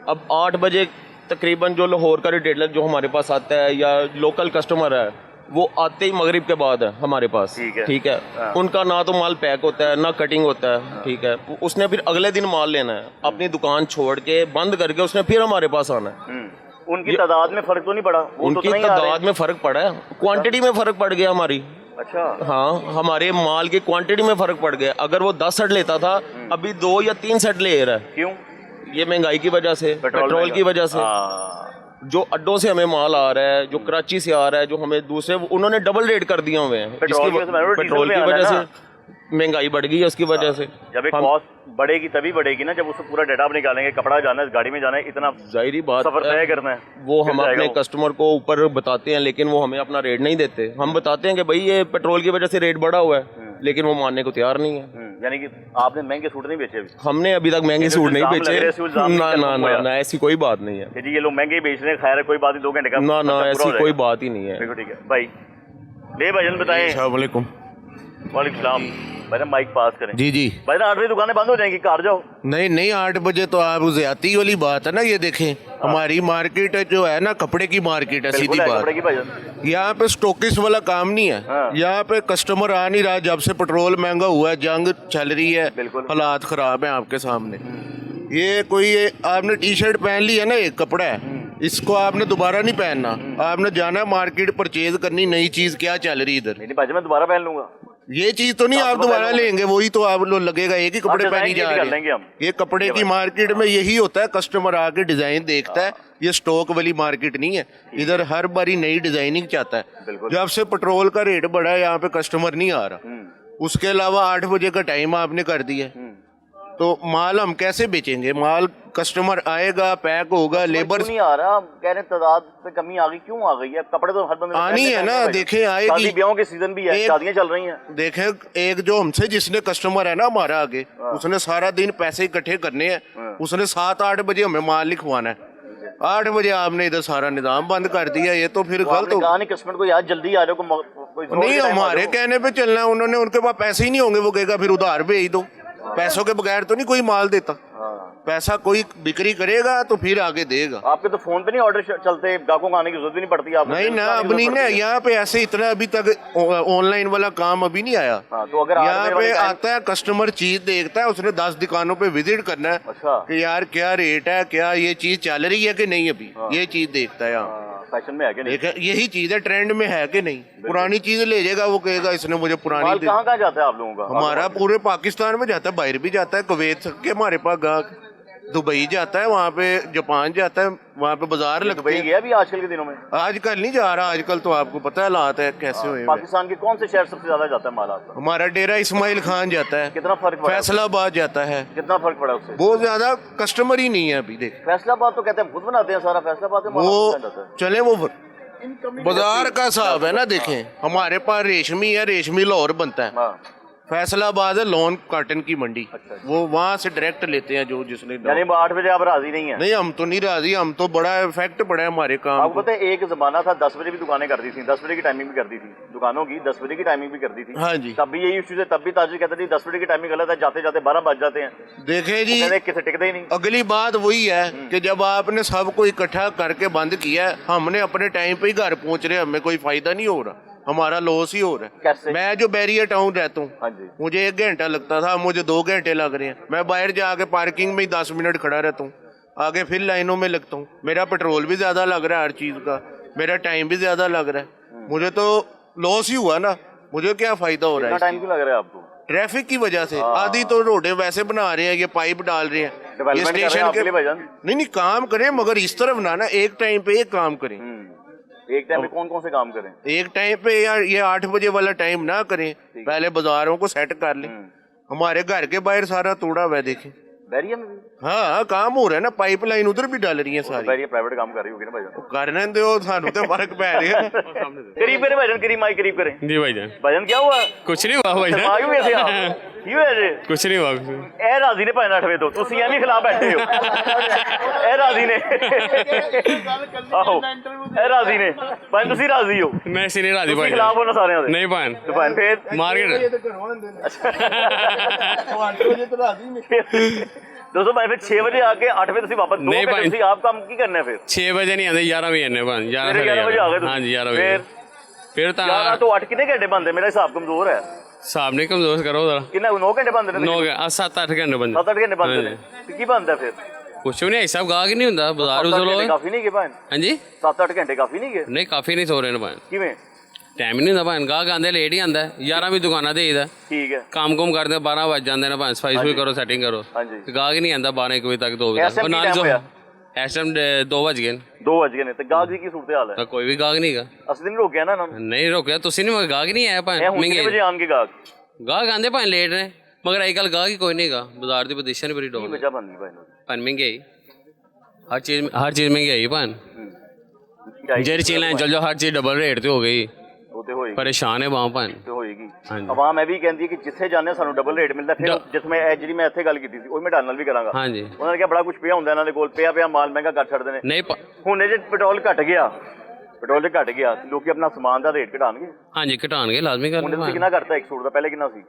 अब 8 बजे तकरीबन जो लाहौर का रिटेलर जो हमारे पास आता है या लोकल कस्टमर है, वो आते ही मगरिब के बाद है हमारे पास, ठीक है। उनका ना तो माल पैक होता है, ना कटिंग होता है, ठीक है। उसने फिर अगले दिन माल लेना है, अपनी दुकान छोड़ के बंद करके उसने फिर हमारे पास आना है। उनकी तादाद में फर्क तो नहीं पड़ा? उनकी तादाद में फर्क पड़ा है, क्वांटिटी में फर्क पड़ गया हमारी। अच्छा, हाँ, हमारे माल की क्वांटिटी में फर्क पड़ गया। अगर वो 10 सेट लेता था, अभी 2 या 3 सेट ले रहा है। क्यों? ये महंगाई की वजह से, पेट्रोल की वजह से। जो अड्डों से हमें माल आ रहा है, जो कराची से आ रहा है, जो हमें दूसरे, उन्होंने डबल रेट कर दिए हुए हैं। पेट्रोल की वजह से महंगाई बढ़ गई है, उसकी वजह से। जब एक कॉस्ट बढ़ेगी तभी बढ़ेगी ना, जब उसको पूरा डेटा आप निकालेंगे, कपड़ा जाना है, गाड़ी में जाना है, इतना जाहिर बात सफर तय करना है, वो हम अपने कस्टमर को ऊपर बताते हैं, लेकिन वो हमें अपना रेट नहीं देते। हम बताते हैं कि भाई ये पेट्रोल की वजह से रेट बढ़ा हुआ है, लेकिन वो मानने को तैयार नहीं है। यानी कि आपने महंगे सूट नहीं बेचे? हमने अभी तक महंगे सूट नहीं बेचे। ना, ऐसी कोई बात नहीं है जी, ये लोग महंगे बेच रहे हैं, खैर कोई बात नहीं, 2 घंटे का ना, ऐसी कोई बात ही नहीं है। ठीक है भाई, ले भाईजान बताएं। अस्सलाम वालेकुम। वालेकुम सलाम। भाई माइक पास करें। जी जी भाई 8 बजे दुकानें बंद हो जाएंगी, कार जाओ। नहीं 8 बजे तो आप ज्यादती वाली बात है ना। ये देखें, हमारी मार्केट जो है ना, कपड़े की मार्केट है, सीधी बात। यहाँ पे स्टॉकिस्ट वाला काम नहीं है। यहाँ पे कस्टमर आ नहीं रहा, जब से पेट्रोल महंगा हुआ है, जंग चल रही है, हालात खराब है आपके सामने। ये कोई आपने टी शर्ट पहन ली है ना, एक कपड़ा है, इसको आपने दोबारा नहीं पहनना। आपने जाना मार्केट परचेज करनी, नई चीज क्या चल रही इधर। नहीं भाई, मैं दोबारा पहन लूंगा। ये चीज तो नहीं आप दोबारा लेंगे, वही तो आप लोग लगेगा एक ही कपड़े पहनी जा रहे हैं। ये कपड़े की मार्केट में यही होता है, कस्टमर आके डिजाइन देखता है, ये स्टॉक वाली मार्केट नहीं है। इधर हर बारी नई डिजाइनिंग चाहता है। जब से पेट्रोल का रेट बढ़ा है यहाँ पे कस्टमर नहीं आ रहा। उसके अलावा 8 बजे का टाइम आपने कर दिया, तो माल हम कैसे बेचेंगे? माल कस्टमर आएगा, पैक होगा, लेबर नहीं आ रहा। कह रहे तादाद पे कमी आ गई, क्यों आ गई है? कपड़े तो हर बंदे आनी है ना, देखें आएगी, ब्याहों के सीजन भी है, शादियां चल रही हैं। देखें एक जो हमसे जिसने कस्टमर है ना हमारा आगे, उसने सारा दिन पैसे इकट्ठे करने हैं, उसने 7-8 बजे हमें माल लिखवाना है। 8 बजे आपने इधर सारा निजाम बंद कर दिया, ये तो फिर गलत हो। कस्टमर को यार जल्दी आ रहे हो, नहीं हमारे कहने पे चलना है, उन्होंने उनके पास पैसे ही नहीं होंगे, वो कहेगा फिर उधार भेज दो। पैसों के बगैर तो नहीं कोई माल देता। पैसा कोई बिक्री करेगा तो फिर आगे देगा। आपके तो फोन पे नहीं ऑर्डर चलते, ग्राहकों को आने की जरूरत भी नहीं पड़ती आपको? नहीं ना, अब नहीं ना, यहाँ पे ऐसे इतना अभी तक ऑनलाइन वाला काम अभी नहीं आया। तो अगर यहाँ पे आता है कस्टमर, चीज देखता है, उसने 10 दुकानों पे विजिट करना है कि यार क्या रेट है, क्या ये चीज चल रही है कि नहीं, अभी ये चीज देखता है। यहाँ फैशन में है कि नहीं, यही चीज है, ट्रेंड में है कि नहीं। पुरानी चीज ले जाएगा, वो कहेगा इसने मुझे पुरानी। कहाँ जाता है आप लोगों का? हमारा पूरे पाकिस्तान में जाता है, बाहर भी जाता है, कुवैत के हमारे पास गाहक, दुबई जाता है, वहाँ पे जापान जाता है, वहाँ पे बाजार लगते हैं। गया अभी आजकल के दिनों में? आजकल नहीं जा रहा, आजकल तो आपको पता है हालात है कैसे हुए। पाकिस्तान के कौन से शहर सबसे ज्यादा जाता है माल आपका? हमारा डेरा इस्माइल खान जाता है। कितना फर्क पड़ा? फैसलाबाद जाता है। कितना फर्क पड़ा उससे? बहुत ज्यादा, कस्टमर ही नहीं है अभी। देख फैसलाबाद तो कहते हैं खुद बनाते हैं सारा, फैसलाबाद वो चले, वो बाजार का हिसाब है ना। देखें हमारे पास रेशमी है, रेशमी लाहौर बनता है। फैसलाबाद है लोन कॉटन की मंडी, वो वहाँ से डायरेक्ट लेते हैं जो जिसने। यानी 8 बजे आप राजी नहीं है? नहीं, हम तो नहीं राजी, हम तो बड़ा इफेक्ट पड़ा है हमारे काम। आपको पता है एक जमाना था 10 बजे भी दुकानें कर दी थी, 10 बजे की टाइमिंग भी कर दी थी दुकानों की, 10 बजे की टाइमिंग भी कर दी थी। हाँ जी, तब भी यही इश्यू थे, तब भी ताजिर कहते थे 10 बजे की टाइमिंग गलत है, जाते जाते 12 बज जाते हैं। देखे जी, किसे टिकते ही नहीं। अगली बात वही है कि जब आपने सबको इकट्ठा करके बंद किया, हमने अपने टाइम पे ही घर पहुंच रहे, हमें कोई फायदा नहीं हो रहा, हमारा लॉस ही हो रहा है। कैसे? मैं जो बैरियर टाउन रहता हूँ, हाँ जी, मुझे 1 घंटा लगता था, मुझे 2 घंटे लग रहे हैं। मैं बाहर जाके पार्किंग में ही 10 मिनट खड़ा रहता हूँ, आगे फिर लाइनों में लगता हूँ। मेरा पेट्रोल भी ज्यादा लग रहा है, हर चीज का मेरा टाइम भी ज्यादा लग रहा है। मुझे तो लॉस ही हुआ ना, मुझे क्या फायदा हो रहा है? टाइम क्यों लग रहा है आपको? ट्रैफिक की वजह से। आधी तो रोडें वैसे बना रहे हैं, ये पाइप डाल रहे हैं, ये स्टेशन के। नहीं काम करें, मगर इस तरफ ना एक टाइम पे एक काम करें। एक टाइम पे कौन कौन से काम करें? एक टाइम पे यार ये 8 बजे वाला टाइम ना करें, पहले बाजारों को सेट कर लें। हमारे घर के बाहर सारा तोड़ा हुआ है, देखें बैरिया में भी। हाँ काम हो रहा है ना, पाइपलाइन उधर भी डाल रही है सारी। बैरिया प्राइवेट काम कर रही होगी ना भाईजान? करने दो, सानू तो फर्क पै रहा है। करीब करें भाईजान, करीब माइक करीब करें जी भाईजान। भाईजान क्या हुआ? कुछ नहीं हुआ भाईजान। आ गए थे आप? क्यों है जी? कुछ नहीं हुआ। ए राजी ने भाई 8 बजे तो ਤੁਸੀਂ ਐਵੇਂ ਖਿਲਾਫ ਬੈਠੇ ਹੋ। ए राजी ने ਆਹੋ ए राजी ने ਭਾਈ ਤੁਸੀਂ ਰਾਜ਼ੀ ਹੋ? मैं इसी नहीं राजी ਤੁਸੀਂ भाई। ਖਿਲਾਫ ਹੋ ਨਾ ਸਾਰਿਆਂ ਦੇ? नहीं भाई, ਤੇ ਭਾਈ ਫੇਰ मार्केट दोस्तों भाई फिर 6 बजे आके 8 बजे ਤੁਸੀਂ वापस 2 नहीं घंटे भाई। ਤੁਸੀਂ आप काम की करना है फिर? 6 बजे नहीं आते, 11 बजे आने भाई। 11 बजे आ गए तुम? हाँ जी 11 बजे। फिर तो 11 तो 8 कितने घंटे बंद है? मेरा हिसाब कमजोर है। साहब ने कमजोर करो जरा। कितना 9 घंटे बंद है? 7-8 घंटे बंद। 7-8 घंटे बंद है। की बंद है फिर? कुछ भी नहीं, ऐसा गाहक नहीं ਹੁੰਦਾ ਬਾਜ਼ਾਰ ਉਸਲੋ। काफी नहीं गए भाई? हाँ जी 7-8 घंटे काफी नहीं गए? नहीं काफी नहीं सो रहे ने भाई। किवें? टाइम नहीं ਹੁੰਦਾ ਭਾਈ, ਗਾਹਕ ਆਂਦੇ ਲੇਟ ਹੀ ਆਂਦਾ। 11 ਵੀ ਦੁਕਾਨਾਂ ਤੇ ਈਦਾ ठीक है। ਕੰਮ ਕੁਮ ਕਰਦੇ 12 ਵਜ ਜਾਂਦੇ ਨੇ ਭਾਈ, ਸਫਾਈ ਸੁਈ ਕਰੋ, ਸੈਟਿੰਗ ਕਰੋ। हाँ जी। ਗਾਹਕ ਹੀ ਨਹੀਂ ਆਂਦਾ 12 ਵਜੇ ਤੱਕ, 2 ਵਜੇ ਤੱਕ। ਨਾਲ ਜੋ ਇਸ ਟਾਈਮ 2 ਵਜ ਗਏ। 2 ਵਜ ਗਏ ਨੇ ਤੇ ਗਾਹਕ ਦੀ ਕੀ ਸੂਰਤ ਹਾਲ ਹੈ? ਤਾਂ ਕੋਈ ਵੀ ਗਾਹਕ ਨਹੀਂ ਹੈਗਾ। ਅਸੀਂ ਦਿਨ ਰੋਕਿਆ ਨਾ ਇਹਨਾਂ ਨੂੰ। ਨਹੀਂ ਰੋਕਿਆ ਤੁਸੀਂ ਨਹੀਂ, ਮਗਰ ਗਾਹਕ ਨਹੀਂ ਆਇਆ ਭਾਈ। ਇਹ ਹੁਣ ਕਿੰਨੇ ਵਜੇ ਆਣਗੇ ਗਾਹਕ? ਗਾਹਕ ਆਂਦੇ ਭਾਈ ਲੇਟ ਨੇ, ਮਗਰ ਅੱਜ ਕੱਲ ਗਾਹਕ ਹੀ ਕੋਈ ਨਹੀਂ ਹੈਗਾ। ਬਾਜ਼ਾਰ ਦੀ ਪੋਜੀਸ਼ਨ ਬੜੀ ਡਾਊਨ ਹੈ। ਵਜ੍ਹਾ ਬਣਦੀ ਭਾਈ ਭਾਈ ਮਹਿੰਗਾਈ, ਹਰ ਚੀਜ਼ ਮਹਿੰਗਾਈ ਭਾਈ। ਜਿਹੜੀ ਚੀਜ਼ ਲੈਣ ਚੱਲ ਜਾਓ ਹਰ ਚੀਜ਼ ਡਬਲ ਰੇਟ ਤੇ ਹੋ ਗਈ। ਉਹ ਤੇ ਹੋਏਗੀ, ਪਰੇਸ਼ਾਨ ਹੈ ਬਾਂ ਭਾਈ। ਤੇ ਹੋਏਗੀ। ਹਾਂਜੀ। ਆਵਾਮ ਇਹ ਵੀ ਕਹਿੰਦੀ ਹੈ ਕਿ ਜਿੱਥੇ ਜਾਂਦੇ ਸਾਨੂੰ ਡਬਲ ਰੇਟ ਮਿਲਦਾ। ਫਿਰ ਜਿੱਥੇ ਮੈਂ ਜਿਹੜੀ ਮੈਂ ਇੱਥੇ ਗੱਲ ਕੀਤੀ ਸੀ ਉਹ ਮੈਂ ਤੁਹਾਡੇ ਨਾਲ ਵੀ ਕਰਾਂਗਾ। ਹਾਂਜੀ। ਉਹਨਾਂ ਨੇ ਕਿਹਾ ਬੜਾ ਕੁਝ ਪਿਆ ਹੁੰਦਾ ਇਹਨਾਂ ਦੇ ਕੋਲ, ਪਿਆ ਮਾਲ ਮਹਿੰਗਾ ਕਰ ਛੱਡਦੇ ਨੇ। ਨਹੀਂ ਹੁਣ ਜੇ ਪੈਟਰੋਲ ਘਟ ਗਿਆ, ਲੋਕੀ ਆਪਣਾ ਸਮਾਨ ਦਾ ਰੇਟ ਘਟਾਣਗੇ। ਹਾਂਜੀ ਘਟਾਣਗੇ, ਲਾਜ਼ਮੀ ਗੱਲ। ਹੁਣ ਤੁਸੀਂ ਕਿੰਨਾ ਕਰਤਾ ਇੱਕ ਸੂਟ ਦਾ? ਪਹਿਲੇ ਕਿੰਨਾ ਸੀ?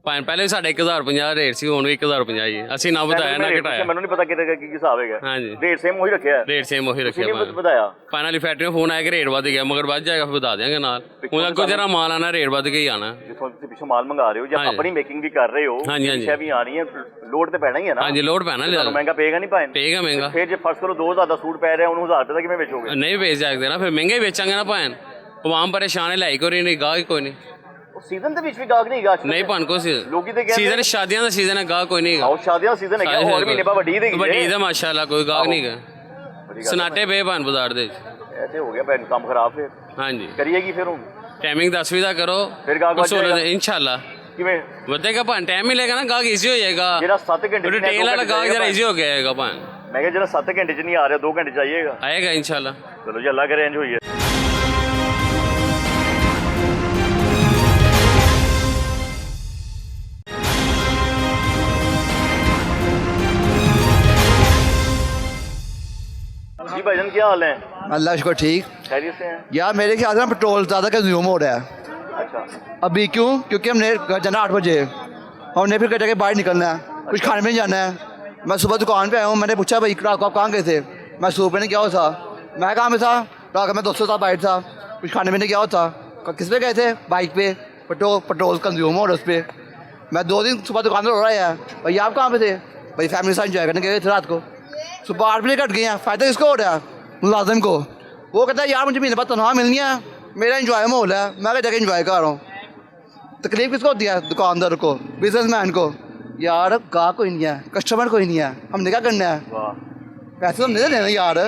ਭਾਈ ਪਹਿਲੇ ਸਾਡਾ 1050 ਰੇਟ ਸੀ, ਹੁਣ 1050 ਹੀ। ਅਸੀਂ ਨਾ ਵਧਾਇਆ ਨਾ ਘਟਾਇਆ। ਮੈਨੂੰ ਨਹੀਂ ਪਤਾ ਕਿਤੇ ਕੀ ਹਿਸਾਬ ਹੈਗਾ। ਹਾਂਜੀ ਰੇਟ ਸੇਮ ਉਹੀ ਰੱਖਿਆ ਹੈ। ਰੇਟ ਸੇਮ ਉਹੀ ਰੱਖਿਆ ਭਾਈ। ਵਧਾਇਆ ਫਾਈਨਲੀ ਫੈਕਟਰੀ ਫੋਨ ਆਇਆ ਕਿ ਰੇਟ ਵੱਧ ਗਿਆ, ਮਗਰ ਵੱਧ ਜਾਏਗਾ, ਫਿਰ ਵਧਾ ਦਿਆਂਗੇ ਨਾਲ। ਹੁਣ ਅੱਗੋਂ ਜਿਹੜਾ ਮਾਲ ਆਣਾ ਰੇਟ ਵੱਧ ਕੇ ਹੀ ਆਣਾ। ਜਿੱਥੋਂ ਤੁਸੀਂ ਪਿੱਛੋਂ ਮਾਲ ਮੰਗਾ ਰਹੇ ਹੋ ਜਾਂ ਆਪਣੀ ਮੇਕਿੰਗ ਵੀ ਕਰ ਰਹੇ ਹੋ, ਪਿੱਛੇ ਵੀ ਆਣੀ ਹੈ, ਲੋਡ ਤੇ ਪੈਣਾ ਹੀ ਹੈ ਨਾ। ਹਾਂਜੀ ਲੋਡ ਪੈਣਾ, ਤੁਹਾਨੂੰ ਮਹਿੰਗਾ ਪਏਗਾ ਨਹੀਂ ਭਾਈ? ਪਏਗਾ ਮਹਿੰਗਾ। ਫਿਰ ਜੇ ਫਰਜ਼ ਕਰੋ 2000 ਦਾ ਸੂਟ ਪੈ ਰਿਹਾ, ਉਹਨੂੰ 1000 ਰੁਪਏ ਦਾ ਕਿਵੇਂ ਵੇਚੋਗੇ? ਨਹੀਂ ਵੇਚ ਸਕਦੇ ਨਾ, ਫਿਰ ਮਹਿੰਗੇ ਵੇਚਾਂਗੇ ਨਾ ਭਾਈ। ਆਵਾਮ ਪਰੇਸ਼ਾਨ ਹੈ, ਲਾਈ ਕੋਈ ਨਹੀਂ, ਗਾਹਕ ਕੋਈ ਨਹੀਂ। ਸੀਜ਼ਨ ਦੇ ਵਿੱਚ ਵੀ ਗਾਹਕ ਨਹੀਂ ਹੈਗਾ ਨਹੀਂ ਭਨ ਕੋ ਲੋਕੀ ਤੇ ਕਹਿੰਦੇ ਸੀਜ਼ਨ ਸ਼ਾਦੀਆਂ ਦਾ ਸੀਜ਼ਨ ਹੈ ਗਾਹ ਕੋਈ ਨਹੀਂ ਹੈਗਾ ਆਹ ਸ਼ਾਦੀਆਂ ਦਾ ਸੀਜ਼ਨ ਹੈਗਾ ਹੋਰ ਮਹੀਨੇ ਬਾਅਦ ਵੱਡੀ ਦੇ ਵੱਡੀ ਦਾ ਮਾਸ਼ਾਅੱਲਾ ਕੋਈ ਗਾਹ ਨਹੀਂ ਹੈਗਾ ਸਨਾਟੇ ਪਏ ਭਨ ਬਾਜ਼ਾਰ ਦੇ ਇਹ ਤੇ ਹੋ ਗਿਆ ਭੈਣ ਕੰਮ ਖਰਾਬ ਫਿਰ ਹਾਂਜੀ ਕਰੀਏ ਕੀ ਫਿਰ ਹੁਣ ਟਾਈਮਿੰਗ 10 ਵਜੇ ਦਾ ਕਰੋ ਫਿਰ ਗਾਹਕ ਵੱਧ ਜਾਏਗਾ ਇਨਸ਼ਾਅੱਲਾ ਕਿਵੇਂ ਵਧੇਗਾ ਭਨ ਟਾਈਮ ਮਿਲੇਗਾ ਨਾ ਗਾਹਕ ਈਜ਼ੀ ਹੋ ਜਾਏਗਾ ਜਿਹੜਾ 7 ਘੰਟੇ ਰਿਟੇਲ ਵਾਲਾ ਗਾਹਕ ਜਰਾ ਈਜ਼ੀ ਹੋ ਗਿਆ ਹੈਗਾ ਭਨ ਮੈਂ ਕਿਹਾ ਜਿਹੜਾ 7 ਘੰਟੇ ਚ ਨਹੀਂ ਆ ਰਿਹਾ 2 ਘੰਟੇ ਚ ਆਈਏਗਾ ਆਏਗਾ ਇਨਸ਼ਾਅੱਲਾ ਚਲੋ ਜੀ ਅੱਲਾ ਕਰੇ ਇੰਜ ਹੋਈ ਹੈ जी भाईजान क्या हाल है अल्लाह शुक्र ठीक। खैरियत से हैं यार मेरे ख्याल से ना पेट्रोल ज़्यादा कंज्यूम हो रहा है। अच्छा अभी क्यों? क्योंकि हमने घर जाना 8 बजे, हमने फिर घर जाके बाहर निकलना है, कुछ खाने में जाना है। मैं सुबह दुकान पे आया हूँ, मैंने पूछा भाई रात को आप कहाँ गए थे? मैं सुबह ने क्या हो था, मैं कहाँ में था, रात मैं दोस्तों के साथ बाहर था, कुछ खाने में क्या होता, किस पे गए थे? बाइक पे। पेट्रोल कंज्यूम हो रहा है उस पर। मैं 2 दिन सुबह दुकान पर हो रहा है भाई, आप कहाँ पे थे? भाई फैमिली के साथ इंजॉय करने गए थे रात को, सुबह 8 बजे कट गए हैं। फ़ायदा किसको हो रहा है? मुलाजिम को। वो कहता है यार मुझे महीने बाद तनख्वाह मिलनी है, मेरा इंजॉय माहौल है, मैं क्या जगह इंजॉय कर रहा हूँ। तकलीफ किसको होती है? दुकानदार को, बिजनेसमैन को। यार गाहक कोई नहीं है, कस्टमर कोई नहीं है, हमने क्या करना है? पैसे तो नहीं देना यार।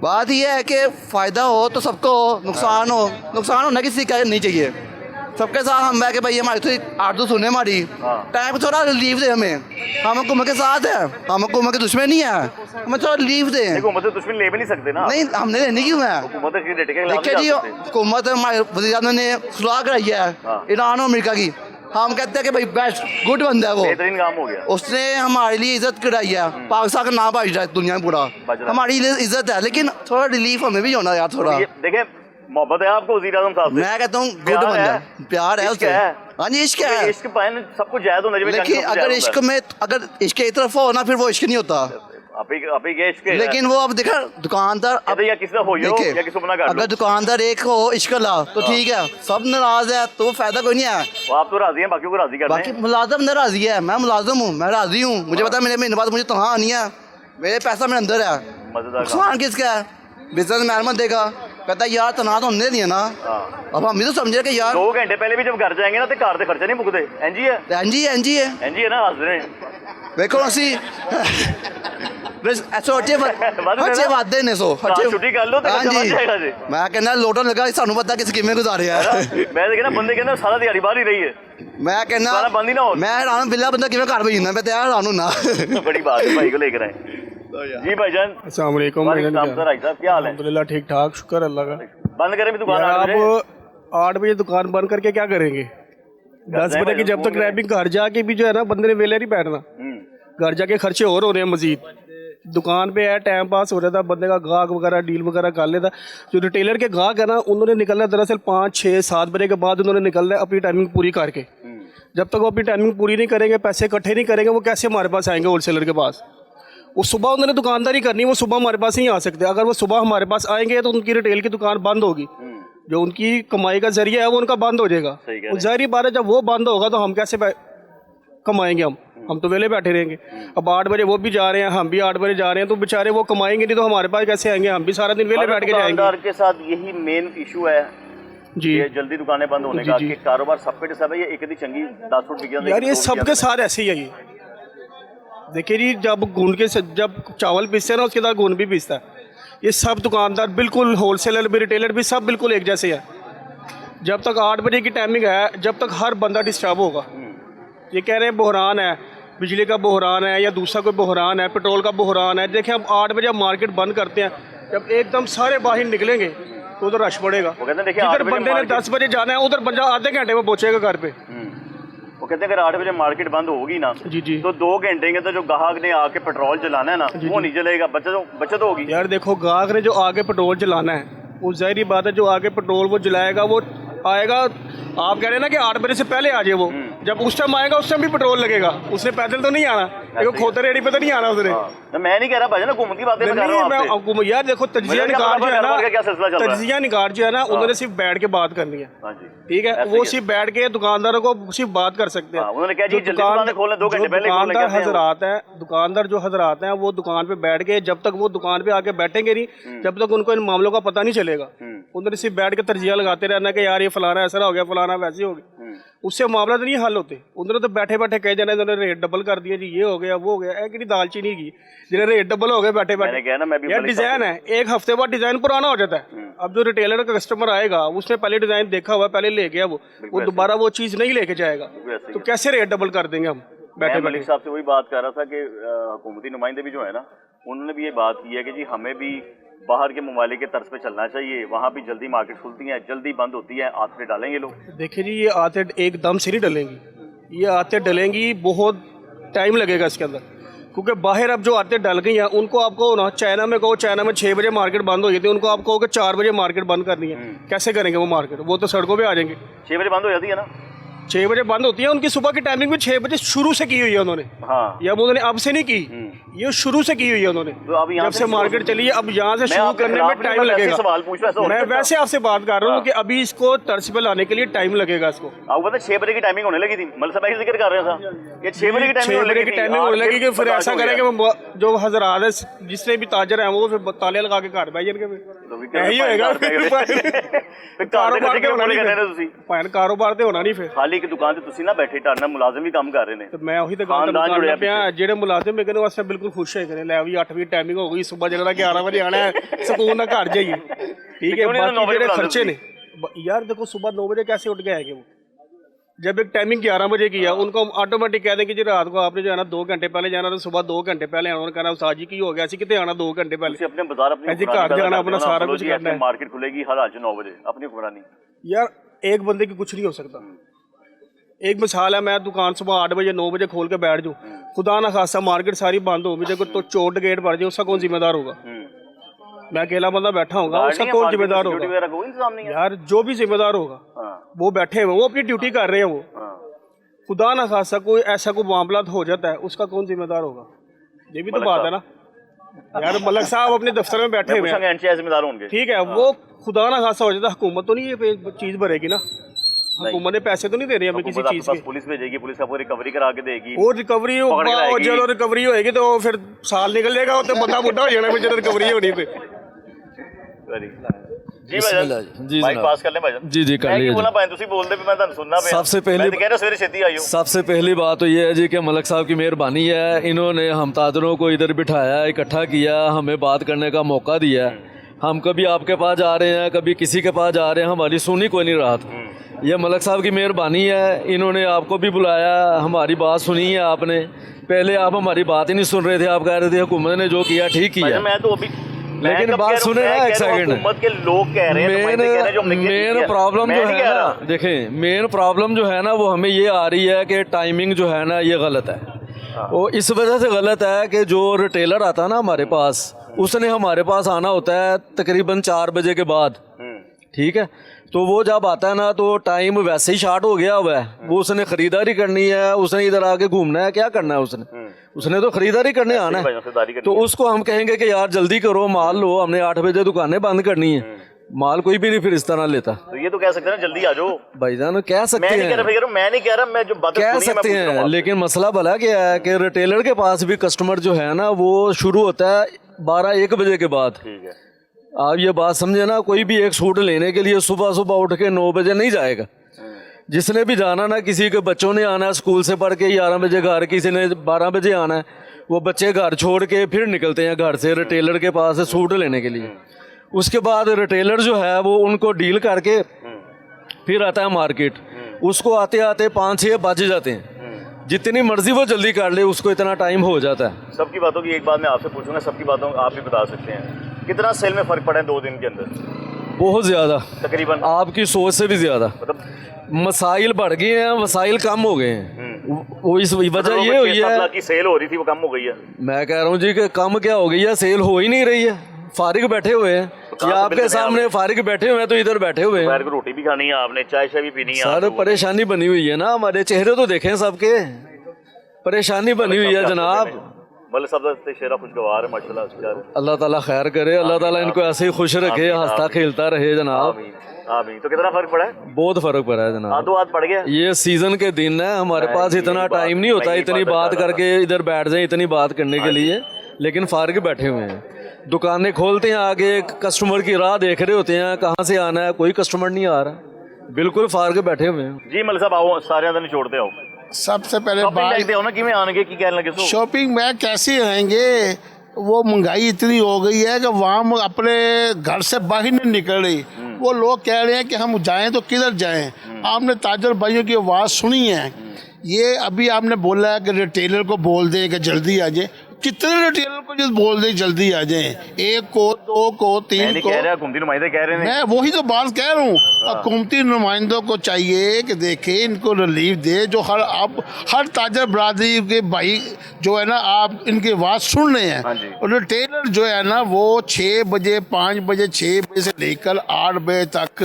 बात यह है कि फ़ायदा हो तो सबको हो, नुकसान होना किसी का नहीं चाहिए। सबके साथ हम बैठ के भाई हमारी थोड़ी आर्दू सुने हमारी टाइम पर थोड़ा रिलीफ दे हमें। हम हुकूमत के साथ है, हम हुकूमत के दुश्मन नहीं है, हमें थोड़ा रिलीफ दे। हुकूमत से दुश्मन ले भी नहीं सकते ना। नहीं हमने लेनी क्यों है? हुकूमत के रेट के खिलाफ देखिए जी, हुकूमत हमारे वज़ीर-ए-आज़म ने सुलह कराई है ईरान और अमेरिका की। हम कहते हैं कि भाई बेस्ट गुड बंदा है वो, बेहतरीन काम हो गया। उसने हमारे लिए इज्जत कराई है, पाकिस्तान का नाम बाज रहा है दुनिया में पूरा, हमारी लिए इज्जत है, लेकिन थोड़ा रिलीफ हमें भी होना यार थोड़ा। देखें मोहब्बत है आपको वज़ीर-ए-आज़म साहब से? मैं कहता हूँ गुड बंदा है, प्यार है उससे। हाँ जी इश्क है, इश्क पाए सब कुछ जायज़ होना चाहिए। लेकिन अगर इश्क में अगर इश्क एक तरफ हो ना फिर वो इश्क नहीं होता। आप ही के इश्क है। लेकिन वो अब देखा दुकानदार अब या किसी हो या किसी मना कर लो। अगर दुकानदार एक हो इश्क ला तो ठीक है, सब नाराज है तो फायदा कोई नहीं है। आप तो राजी हैं, बाकी को राजी कर रहे बाकी मुलाजिम अंदर राजी है, मैं मुलाजिम हूँ, मैं राजी हूँ, मुझे पता है मेरे महीने बाद मुझे तनख्वाह आनी है, मेरे पैसा मेरे अंदर है। नुकसान किसका है? बिजनेस मैन देगा, कहता है यार तनख्वाह तो हमने दिया ना। अब हम भी तो समझे कि यार 2 घंटे पहले भी जब घर जाएंगे ना तो कार से खर्चा नहीं मुकते। एनजी है एनजी है ना हाजिर देखो ਅਸੀਂ ਛੋਟੇ ਵਾਦੇ ਨੇ ਸੋ ਛੁੱਟੀ ਕਰ ਲਓ ਤੇ ਖਰਚਾ ਵੱਧ ਜਾਏਗਾ ਜੀ। ਮੈਂ ਕਹਿੰਦਾ ਲੋਟਨ ਲਗਾ ਸਾਨੂੰ ਪਤਾ ਕਿਸ ਕਿਵੇਂ ਗੁਜ਼ਾਰਿਆ। ਮੈਂ ਕਹਿੰਦਾ ਬੰਦੇ ਕਹਿੰਦਾ ਸਾਰਾ ਦਿਹਾੜੀ ਬਾਹਰ ਹੀ ਰਹੀ ਹੈ। ਮੈਂ ਕਹਿੰਦਾ ਸਾਰਾ ਬੰਦ ਹੀ ਨਾ ਹੋ। ਮੈਂ ਹੈਰਾਨ ਬਿੱਲਾ ਬੰਦਾ ਕਿਵੇਂ ਘਰ ਭੇਜਣਾ, ਮੈਂ ਤੇ ਹੈਰਾਨ ਹੁੰਨਾ। बड़ी बात है, भाई को लेकर आए जी भाईजान। अस्सलाम वालेकुम भाई साहब क्या हाल है? अल्हम्दुलिल्लाह ठीक ठाक, शुक्र अल्लाह का। बंद करें भी दुकान आप 8 बजे दुकान बंद करके क्या करेंगे? 10 बजे की जब तक रैपिंग घर जाके भी जो है ना बंदे ने वेले नहीं बैठना, घर जाके खर्चे और हो रहे हैं मजीद। दुकान पे है टाइम पास हो रहा था, बंदे का गाहक वगैरह डील वगैरह कर लेता। जो रिटेलर के गाहक है ना उन्होंने निकलना है दरअसल 5, 6, 7 बजे के बाद उन्होंने निकलना है अपनी टाइमिंग पूरी करके। जब तक वो अपनी टाइमिंग पूरी नहीं करेंगे, पैसे इकट्ठे नहीं करेंगे, वो कैसे हमारे पास आएंगे होलसेलर के पास? वो सुबह उन्होंने दुकानदारी करनी, वो सुबह हमारे पास नहीं आ सकते। अगर वो सुबह हमारे पास आएंगे तो उनकी रिटेल की दुकान बंद होगी, जो उनकी कमाई का जरिया है वो उनका बंद हो जाएगा। ज़ाहिर बात है जब वो बंद होगा तो हम कैसे कमाएंगे? हम तो वेले बैठे रहेंगे। अब 8 बजे वो भी जा रहे हैं, हम भी 8 बजे जा रहे हैं, तो बेचारे वो कमाएंगे नहीं तो हमारे पास कैसे आएंगे? हम भी सारा दिन वेले बैठ के जाएंगे। दुकानदार के साथ यही मेन इशू है जी, ये जल्दी दुकानें बंद होने का कि कारोबार सब पे सब है। ये एक दी चंगी 10 फुट बिक यार ये सबके साथ ऐसे ही है। ये देखिए जी, जब चावल पीसते हैं ना उसके साथ गुण भी पीसता है। ये सब दुकानदार बिल्कुल, होलसेलर भी रिटेलर भी सब बिल्कुल एक जैसे है। जब तक 8 बजे की टाइमिंग है, जब तक हर बंदा डिस्टर्ब होगा। ये कह रहे हैं बहरान है, बिजली का बहरान है या दूसरा कोई बहरान है, पेट्रोल का बहरान है। देखें अब 8 बजे मार्केट बंद करते हैं, जब एकदम सारे बाहर निकलेंगे तो उधर रश पड़ेगा। जिधर बंदे ने 10 बजे जाना है उधर बंदा आधे घंटे में पहुंचेगा घर पे। वो कहते हैं अगर 8 बजे मार्केट बंद होगी ना जी तो 2 घंटे के तो जो ग्राहक ने आके पेट्रोल चलाना है ना वो नहीं चलेगा, बचत होगी। यार देखो ग्राहक ने जो आगे पेट्रोल चलाना है वो जाहिर बात है जो आगे पेट्रोल वो जलाएगा वो आएगा। आप कह रहे हैं ना कि 8 बजे से पहले आ जाए वो, जब उस टाइम आएगा उस टाइम भी पेट्रोल लगेगा। उसने पैदल तो नहीं आना, देखो खोते रेडी पे तो नहीं आना उसने। मैं नहीं कह रहा भाई ना हुकूमत की बातें कर रहा हूं आपसे। यार देखो तजिया निगार जो है ना उन्होंने सिर्फ बैठ के बात करनी है, ठीक है? वो सिर्फ बैठ के दुकानदारों को सिर्फ बात कर सकते हैं। उन्होंने कहा जी जल्दी दुकान खोलें, 2 घंटे पहले दुकानदार हजरात हैं, दुकानदार जो हजरात हैं वो दुकान पे बैठ के जब तक वो दुकान पे आके बैठेंगे नहीं जब तक उनको इन मामलों का पता नहीं चलेगा। उन्होंने सिर्फ बैठ के तरजिया लगाते रहना कि यार ये फलाना ऐसा हो गया, फलाना वैसे हो गया। उससे मामला तो नहीं हल होते। उन्होंने तो बैठे बैठे कह जाना इन्होंने रेट डबल कर दिया जी, ये हो गया वो हो गया, एक दालचीनी की जिन्हें रेट डबल हो गए बैठे बैठे। यार डिजाइन है, एक हफ्ते बाद डिजाइन पुराना हो जाता है। अब जो रिटेलर का कस्टमर आएगा उसने पहले डिजाइन देखा हुआ, पहले ले गया, वो दोबारा वो चीज नहीं लेके जाएगा, तो कैसे रेट डबल कर देंगे हम बैठे बैठे। साहब से वही बात कर रहा था कि हुकूमती नुमाइंदे भी जो है ना, उन्होंने भी ये बात की है कि जी हमें भी बाहर के ममालिक के तर्ज पे चलना चाहिए, वहाँ भी जल्दी मार्केट खुलती है, जल्दी बंद होती है, आते डालेंगे लोग। देखिए जी, ये आते एकदम से नहीं डलेंगी, ये आते डलेंगी, बहुत टाइम लगेगा इसके अंदर, क्योंकि बाहर अब जो आते डल गई हैं उनको आपको ना चाइना में कहो, चाइना में 6 बजे मार्केट बंद हो जाती है, उनको आप कहो कि 4 बजे मार्केट बंद करनी है, कैसे करेंगे वो मार्केट? वो तो सड़कों पे आ जाएंगे। 6 बजे बंद हो जाती है ना, 6 बजे बंद होती है, उनकी सुबह की टाइमिंग भी 6 बजे शुरू से की हुई है उन्होंने। हाँ। या उन्होंने अब से नहीं की, ये शुरू से की हुई है उन्होंने, तो अब जब से मार्केट चली है। अब यहाँ से शुरू करने में टाइम लगेगा। सवाल पूछ रहा मैं वैसे आपसे बात कर रहा हूँ कि अभी इसको तर्ज पे लाने के लिए टाइम लगेगा इसको। आपको पता 6 बजे की टाइमिंग होने लगी थी, मतलब सब जिक्र कर रहे हैं, ये 6 बजे की टाइमिंग होने लगी कि फिर ऐसा करेंगे जो हजरात है, जिसने भी ताजर है, वो फिर ताले लगा के घर बैठ जाएंगे, यही होएगा। कारोबार तो होना नहीं, फिर खाली की दुकान से तुसी ना बैठे टारना, मुलाजिम भी काम कर रहे हैं। तो मैं वही तो गल पिया, जेडे मुलाजिम मैं कहने वास्ते बिल्कुल खुश है करे, ले भी 8 बजे टाइमिंग हो गई, सुबह जगह 11 बजे आना है, सुकून ना घर जाइए, ठीक है। बाकी जेडे खर्चे ने यार देखो, सुबह 9 बजे कैसे उठ के आएंगे वो, जब एक टाइमिंग 11 बजे की है, उनको ऑटोमेटिक कह देंगे जी रात को आपने जो है ना 2 घंटे पहले जाना, तो सुबह 2 घंटे पहले आना, कहना उस्ताद जी की हो गया, कितने आना 2 घंटे पहले, अपने बाजार अपने घर जाना, अपना सारा कुछ करना है। मार्केट खुलेगी हर आज 9 बजे, अपनी हुक्मरानी। यार एक बंदे की कुछ नहीं हो सकता। एक मिसाल है, मैं दुकान सुबह 8 बजे 9 बजे खोल के बैठ जाऊँ, खुदा ना खासा मार्केट सारी बंद हो मुझे तो चोट गेट पड़ जाए, उसका कौन जिम्मेदार होगा? मैं अकेला बंदा बैठा होगा, उसका कौन जिम्मेदार होगा? यार जो भी जिम्मेदार होगा वो बैठे हुए, वो अपनी ड्यूटी कर रहे हैं, वो खुदा ना खासा कोई ऐसा कोई मामला हो जाता है, उसका कौन जिम्मेदार होगा? ये भी तो बात है ना यार। मलक साहब अपने दफ्तर में बैठे हुए हैं, ठीक है, वो खुदा ना खासा हो जाता है, हुकूमत तो नहीं ये चीज भरेगी ना, हुकूमत ने पैसे तो नहीं दे रही हमें किसी चीज के। पुलिस भेजेगी, पुलिस आपको रिकवरी करा के देगी, वो रिकवरी चलो रिकवरी होएगी तो फिर साल निकल जाएगा, तो बंदा बुढ़ा हो जाना जब रिकवरी होनी पे। जी भाई पास कर ले भाईजान। जी कर लीजिए। बोला भाई तुसी बोल दे मैं तुहानू सुनना पे। सबसे पहले मैं कह रहा सवेरे छेती आइयो। सबसे पहली बात तो ये है जी कि मलक साहब की मेहरबानी है, इन्होंने हम ताजरों को इधर बिठाया, इकट्ठा किया, हमें बात करने का मौका दिया। हम कभी आपके पास जा रहे हैं, कभी किसी के पास जा रहे हैं, हमारी सुनी कोई नहीं रहा था। ये मलक साहब की मेहरबानी है, इन्होंने आपको भी बुलाया, हमारी बात सुनी है आपने। पहले आप हमारी बात ही नहीं सुन रहे थे, आप कह रहे थे हुकूमत ने जो किया ठीक किया। मैं तो अभी लेकिन बात सुने ना एक सेकंड, के लोग कह रहे हैं मेन प्रॉब्लम जो है ना, देखें मेन प्रॉब्लम जो है ना वो हमें ये आ रही है कि टाइमिंग जो है ना ये गलत है। वो इस वजह से गलत है कि जो रिटेलर आता है ना हमारे पास, उसने हमारे पास आना होता है तकरीबन 4 बजे के बाद, ठीक है। तो वो जब आता है ना तो टाइम वैसे ही शार्ट हो गया हुआ है, वो उसने ख़रीदारी करनी है, उसने इधर आके घूमना है, क्या करना है उसने तो ख़रीदारी करने आना है। तो उसको हम कहेंगे कि यार जल्दी करो, माल लो, हमने 8 बजे दुकानें बंद करनी है, माल कोई भी नहीं फिर इस तरह लेता। तो ये तो कह सकते हैं जल्दी आ जाओ भाईजान, कह सकते हैं, मैं नहीं कह रहा, मैं जो बात कह सकते हैं, लेकिन मसला भला क्या है कि रिटेलर के पास भी कस्टमर जो है ना वो शुरू होता है 12-1 बजे के बाद। आप ये बात समझे ना, कोई भी एक सूट लेने के लिए सुबह सुबह उठ के 9 बजे नहीं जाएगा। जिसने भी जाना ना, किसी के बच्चों ने आना है स्कूल से पढ़ के 11 बजे घर, किसी ने 12 बजे आना है, वो बच्चे घर छोड़ के फिर निकलते हैं घर से रिटेलर के पास से सूट लेने के लिए। उसके बाद रिटेलर जो है वो उनको डील करके फिर आता है मार्केट, उसको आते आते 5-6 बज जाते हैं। जितनी मर्जी वो जल्दी कर ले उसको इतना टाइम हो जाता है। सबकी बातों की एक बात मैं आपसे पूछूंगा, सबकी बातों आप भी बता सकते हैं, कितना सेल में फ़र्क पड़ा है 2 दिन के अंदर? बहुत ज़्यादा, तकरीबन आपकी सोच से भी ज़्यादा। मतलब मसाइल बढ़ गए हैं, वसाइल कम हो गए हैं। वो इस वजह ये हुई है कि सेल हो रही थी वो कम हो गई है। मैं कह रहा हूँ जी कि कम क्या हो गई है, सेल हो ही नहीं रही है, फारिग बैठे हुए हैं। ये आपके सामने फारिग बैठे हुए हैं, तो इधर बैठे हुए हैं। रोटी भी खानी है आपने, चाय भी पीनी है। सर परेशानी बनी हुई है ना, हमारे चेहरे तो देखें सबके, परेशानी बनी हुई है जनाब। खुशगवार है माशाल्लाह। अल्लाह ताला खैर करे, अल्लाह ताला इनको ऐसे ही खुश रखे, हंसता खेलता रहे जनाब। आमीन। तो कितना फर्क पड़ा है? बहुत फर्क पड़ा है जनाब, आधो हाथ पड़ गया। ये सीजन के दिन है, हमारे पास इतना टाइम नहीं होता इतनी बात करके इधर बैठ जाए इतनी बात करने के लिए, लेकिन फारिग बैठे हुए हैं। दुकानें खोलते हैं, आगे कस्टमर की राह देख रहे होते हैं, कहाँ से आना है, कोई कस्टमर नहीं आ रहा। बिल्कुल फार के बैठे हुए हैं। जी मलिक साहब आओ सारे दिन छोड़ते आओ सबसे पहले शॉपिंग देखते हो ना कि में आने की कहने लगे सो शॉपिंग में कैसे रहेंगे, वो महंगाई इतनी हो गई है कि वहाँ अपने घर से बाहर नहीं निकल रही। वो लोग कह रहे हैं कि हम जाएं तो किधर जाएं। आपने ताजर भाइयों की आवाज़ सुनी है। ये अभी आपने बोला है कि रिटेलर को बोल दें कि जल्दी आ जाए। कितने रिटेलर को जो बोल दें जल्दी आ जाएं, 1 को 2 को 3 को। कह रहा हुकूमती नुमाइंदे कह रहे हैं। मैं वही तो बात कह रहा हूँ, हुकूमती नुमाइंदों को चाहिए कि देखें इनको रिलीफ दे। जो हर ताजर बरादरी के भाई जो है ना, आप इनकी आवाज़ सुन रहे हैं। और रिटेलर जो है ना, वो 6 बजे 5 बजे 6 बजे से लेकर 8 बजे तक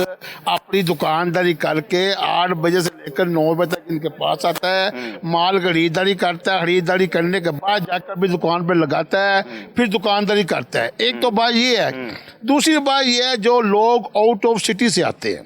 अपनी दुकानदारी करके 8 बजे से लेकर 9 बजे तक इनके पास आता है, माल खरीदारी करता है। खरीदारी करने के बाद जाकर भी दुकान पे लगाता है, फिर दुकानदारी करता है। एक तो बात ये है। दूसरी बात ये है, जो लोग आउट ऑफ सिटी से आते हैं,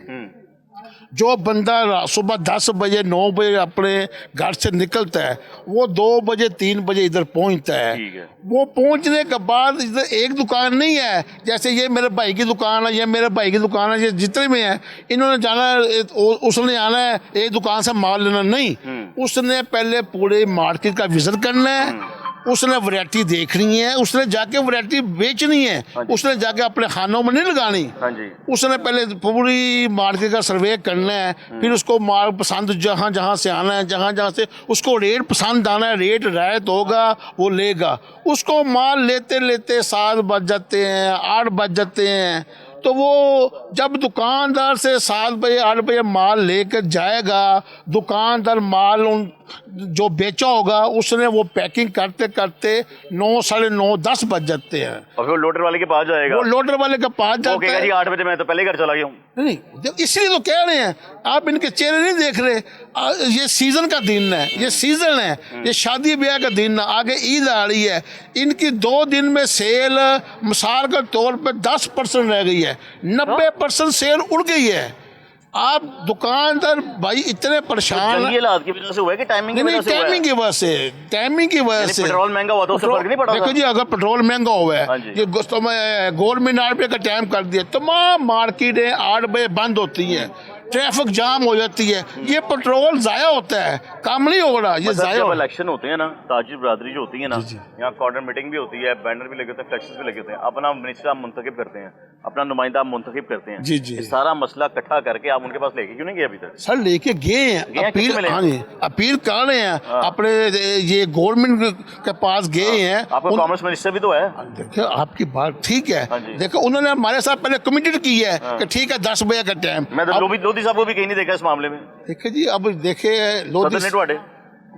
जो बंदा सुबह 10 बजे 9 बजे अपने घर से निकलता है, वो 2 बजे 3 बजे इधर पहुंचता है। वो पहुंचने के बाद इधर एक दुकान नहीं है, जैसे ये मेरे भाई की दुकान है, ये मेरे भाई की दुकान है, ये जितने में है इन्होंने जाना है, उसने आना है एक दुकान से माल लेना नहीं। उसने पहले पूरे मार्केट का विजिट करना है, उसने वैरायटी देखनी है, उसने जाके वैरायटी बेचनी है, उसने जाके अपने खानों में नहीं लगानी। उसने पहले पूरी मार्केट का सर्वे करना है, फिर उसको माल पसंद जहाँ जहाँ से आना है, जहाँ जहाँ से उसको रेट पसंद आना है, रेट रायत होगा वो लेगा। उसको माल लेते लेते 7 बज जाते हैं, 8 बज जाते हैं। तो वो जब दुकानदार से 7 बजे 8 बजे माल लेकर जाएगा, दुकानदार माल उन जो बेचा होगा उसने वो पैकिंग करते करते 9 साढ़े 9 10 बज जाते हैं। और फिर लोडर वाले के पास जाएगा, वो लोडर वाले के पास जाता है। जी 8 बजे मैं तो पहले घर चला गया हूँ। नहीं, इसलिए तो कह रहे हैं, आप इनके चेहरे नहीं देख रहे। ये सीजन का दिन है, ये सीजन है, ये शादी ब्याह का दिन है, आगे ईद आ रही है। इनकी 2 दिन में सेल मिसाल के तौर पे 10% रह गई है, 90% सेल उड़ गई है। आप दुकानदार भाई इतने परेशान हैं। हालात की वजह से हुआ है कि टाइमिंग की वजह से? टाइमिंग की वजह से, टाइमिंग की वजह से। पेट्रोल महंगा हुआ तो उससे फर्क नहीं पड़ा? देखो जी, अगर पेट्रोल महंगा हुआ है, ये गवर्नमेंट 8 बजे का टाइम कर दिया, तमाम मार्केटें 8 बजे बंद होती हैं, ट्रैफिक जाम हो जाती है, ये पेट्रोल जाया होता है, काम नहीं हो रहा। ये जाया जब इलेक्शन होते हैं ना, ताजिर बरादरी जो होती है ना, यहाँ कॉर्नर मीटिंग भी होती है, बैनर भी लगे होते हैं, फ्लैक्सेस भी लगे होते हैं, अपना मिनिस्टर आप मुंतखब करते हैं, अपना नुमाइंदा आप मुंतखब करते हैं। जी जी, सारा मसला इकट्ठा करके आप उनके पास लेके क्यों नहीं गए अभी तक? सर लेके गए हैं, अपील कर रहे हैं, अपने ये गवर्नमेंट के पास गए हैं। आपका कॉमर्स मिनिस्टर भी तो है। देखिए आपकी बात ठीक है, देखो उन्होंने हमारे साथ पहले कमिटेड की है कि ठीक है 10 बजे का टाइम। मैं तो लोधी साहब को भी कहीं नहीं देखा इस मामले में। देखिए जी, अब देखिए लोधी,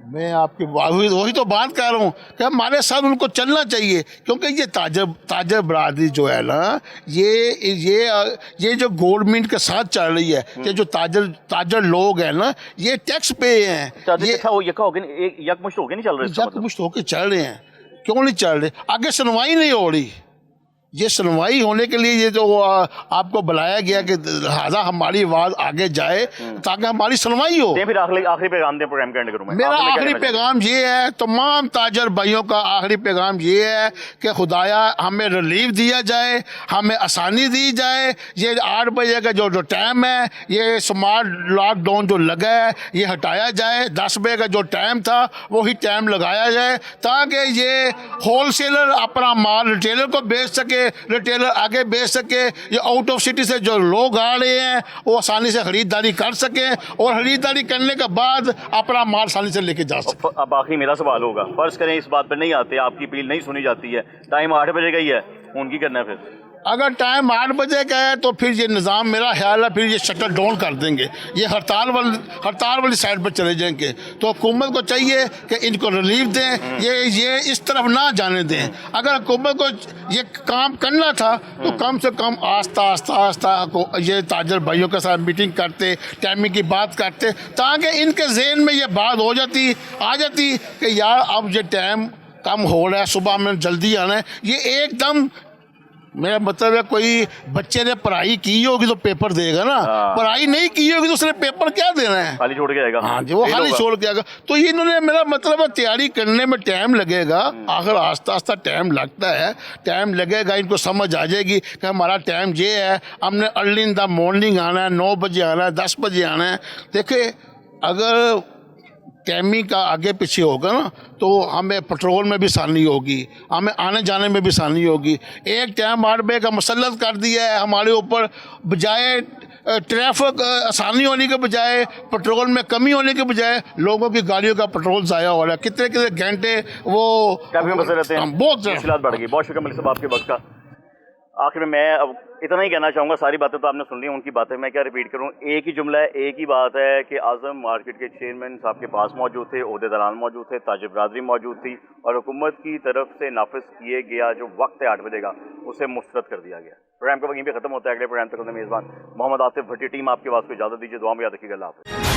मैं आपकी वही तो बात कर रहा हूँ कि हमारे साथ उनको चलना चाहिए, क्योंकि ये ताजर बरादरी जो है ना, ये जो गवर्नमेंट के साथ चल रही है, ये जो ताजर लोग हैं ना, ये टैक्स पे हैं, ये यकमुश्त होके नहीं चल रहे, यकमुश्त होके चल रहे हैं। क्यों नहीं चल रहे? आगे सुनवाई नहीं हो रही। ये सुनवाई होने के लिए ये जो आपको बुलाया गया कि लिहाजा हमारी आवाज़ आगे जाए ताकि हमारी सुनवाई हो। फिर आखिरी पैगाम दें प्रोग्राम के एंड करूं मैं। मेरा आखिरी पैगाम ये है, तमाम ताजर भाइयों का आखिरी पैगाम ये है कि खुदाया हमें रिलीफ दिया जाए, हमें आसानी दी जाए। ये 8 बजे का जो टाइम है, ये स्मार्ट लॉकडाउन जो लगा है, ये हटाया जाए। 10 बजे का जो टाइम था वही टाइम लगाया जाए, ताकि ये होलसेलर अपना माल रिटेलर को बेच सके, रिटेलर आगे बेच सके। ये आउट ऑफ सिटी से जो लोग आ रहे हैं वो आसानी से खरीदारी कर सके, और खरीदारी करने के बाद अपना माल आसानी से लेके जा सके। अब आखिरी मेरा सवाल होगा, फर्ज करें इस बात पर नहीं आते, आपकी अपील नहीं सुनी जाती है, टाइम 8 बजे का ही है, उनकी करना है फिर? अगर टाइम 8 बजे का है तो फिर ये निज़ाम, मेरा ख्याल है फिर ये शटर डाउन कर देंगे, ये हड़ताल वाली साइड पर चले जाएंगे। तो हुकूमत को चाहिए कि इनको रिलीफ दें, ये इस तरफ ना जाने दें। अगर हुकूमत को ये काम करना था तो कम से कम आस्ता को ये ताजर भाइयों के साथ मीटिंग करते, टाइमिंग की बात करते, ताकि इनके जहन में ये बात आ जाती कि यार अब ये टाइम कम हो रहा है, सुबह में जल्दी आना है। ये एकदम मेरा मतलब है कोई बच्चे ने पढ़ाई की होगी तो पेपर देगा ना, पढ़ाई नहीं की होगी तो उसने पेपर क्या देना है, खाली छोड़ के आएगा। हाँ जी, वो खाली छोड़ के आएगा। तो ये इन्होंने, मेरा मतलब है तैयारी करने में टाइम लगेगा, आखिर आस्ता आस्ता टाइम लगता है, टाइम लगेगा, इनको समझ आ जाएगी कि हमारा टाइम ये है, हमने अर्ली इन द मॉर्निंग आना है, 9 बजे आना है, 10 बजे आना है। देखिए अगर टाइमिंग का आगे पीछे होगा ना तो हमें पेट्रोल में भी आसानी होगी, हमें आने जाने में भी आसानी होगी। एक टाइम 8 बजे का मसलत कर दिया है हमारे ऊपर, बजाय ट्रैफिक आसानी होने के बजाय, पेट्रोल में कमी होने के बजाय, लोगों की गाड़ियों का पेट्रोल ज़ाया हो रहा है, कितने कितने घंटे वो ट्रैफिक में फंसे रहते हैं। बहुत मुश्किलात बढ़ गई। बहुत शुक्रिया मलिक साहब आपके वक्त का। आखिर में मैं अब इतना ही कहना चाहूँगा, सारी बातें तो आपने सुन ली, उनकी बातें मैं क्या रिपीट करूँ, एक ही जुमला है, एक ही बात है कि आज़म मार्केट के चेयरमैन साहब के पास मौजूद थे, ओहदेदारान मौजूद थे, ताजिर बरादरी मौजूद थी और हुकूमत की तरफ से नाफिज किए गया जो वक्त है 8 बजे का, उसे मुस्तरद कर दिया गया। प्रोग्राम का वहीं पे खत्म होता है। अगले प्रोग्राम तक मेज़बान मोहम्मद आतिफ भट्टी टीम आपके पास को इजाज़त दीजिए। दुआ में याद रखिएगा। अल्लाह हाफ़िज़।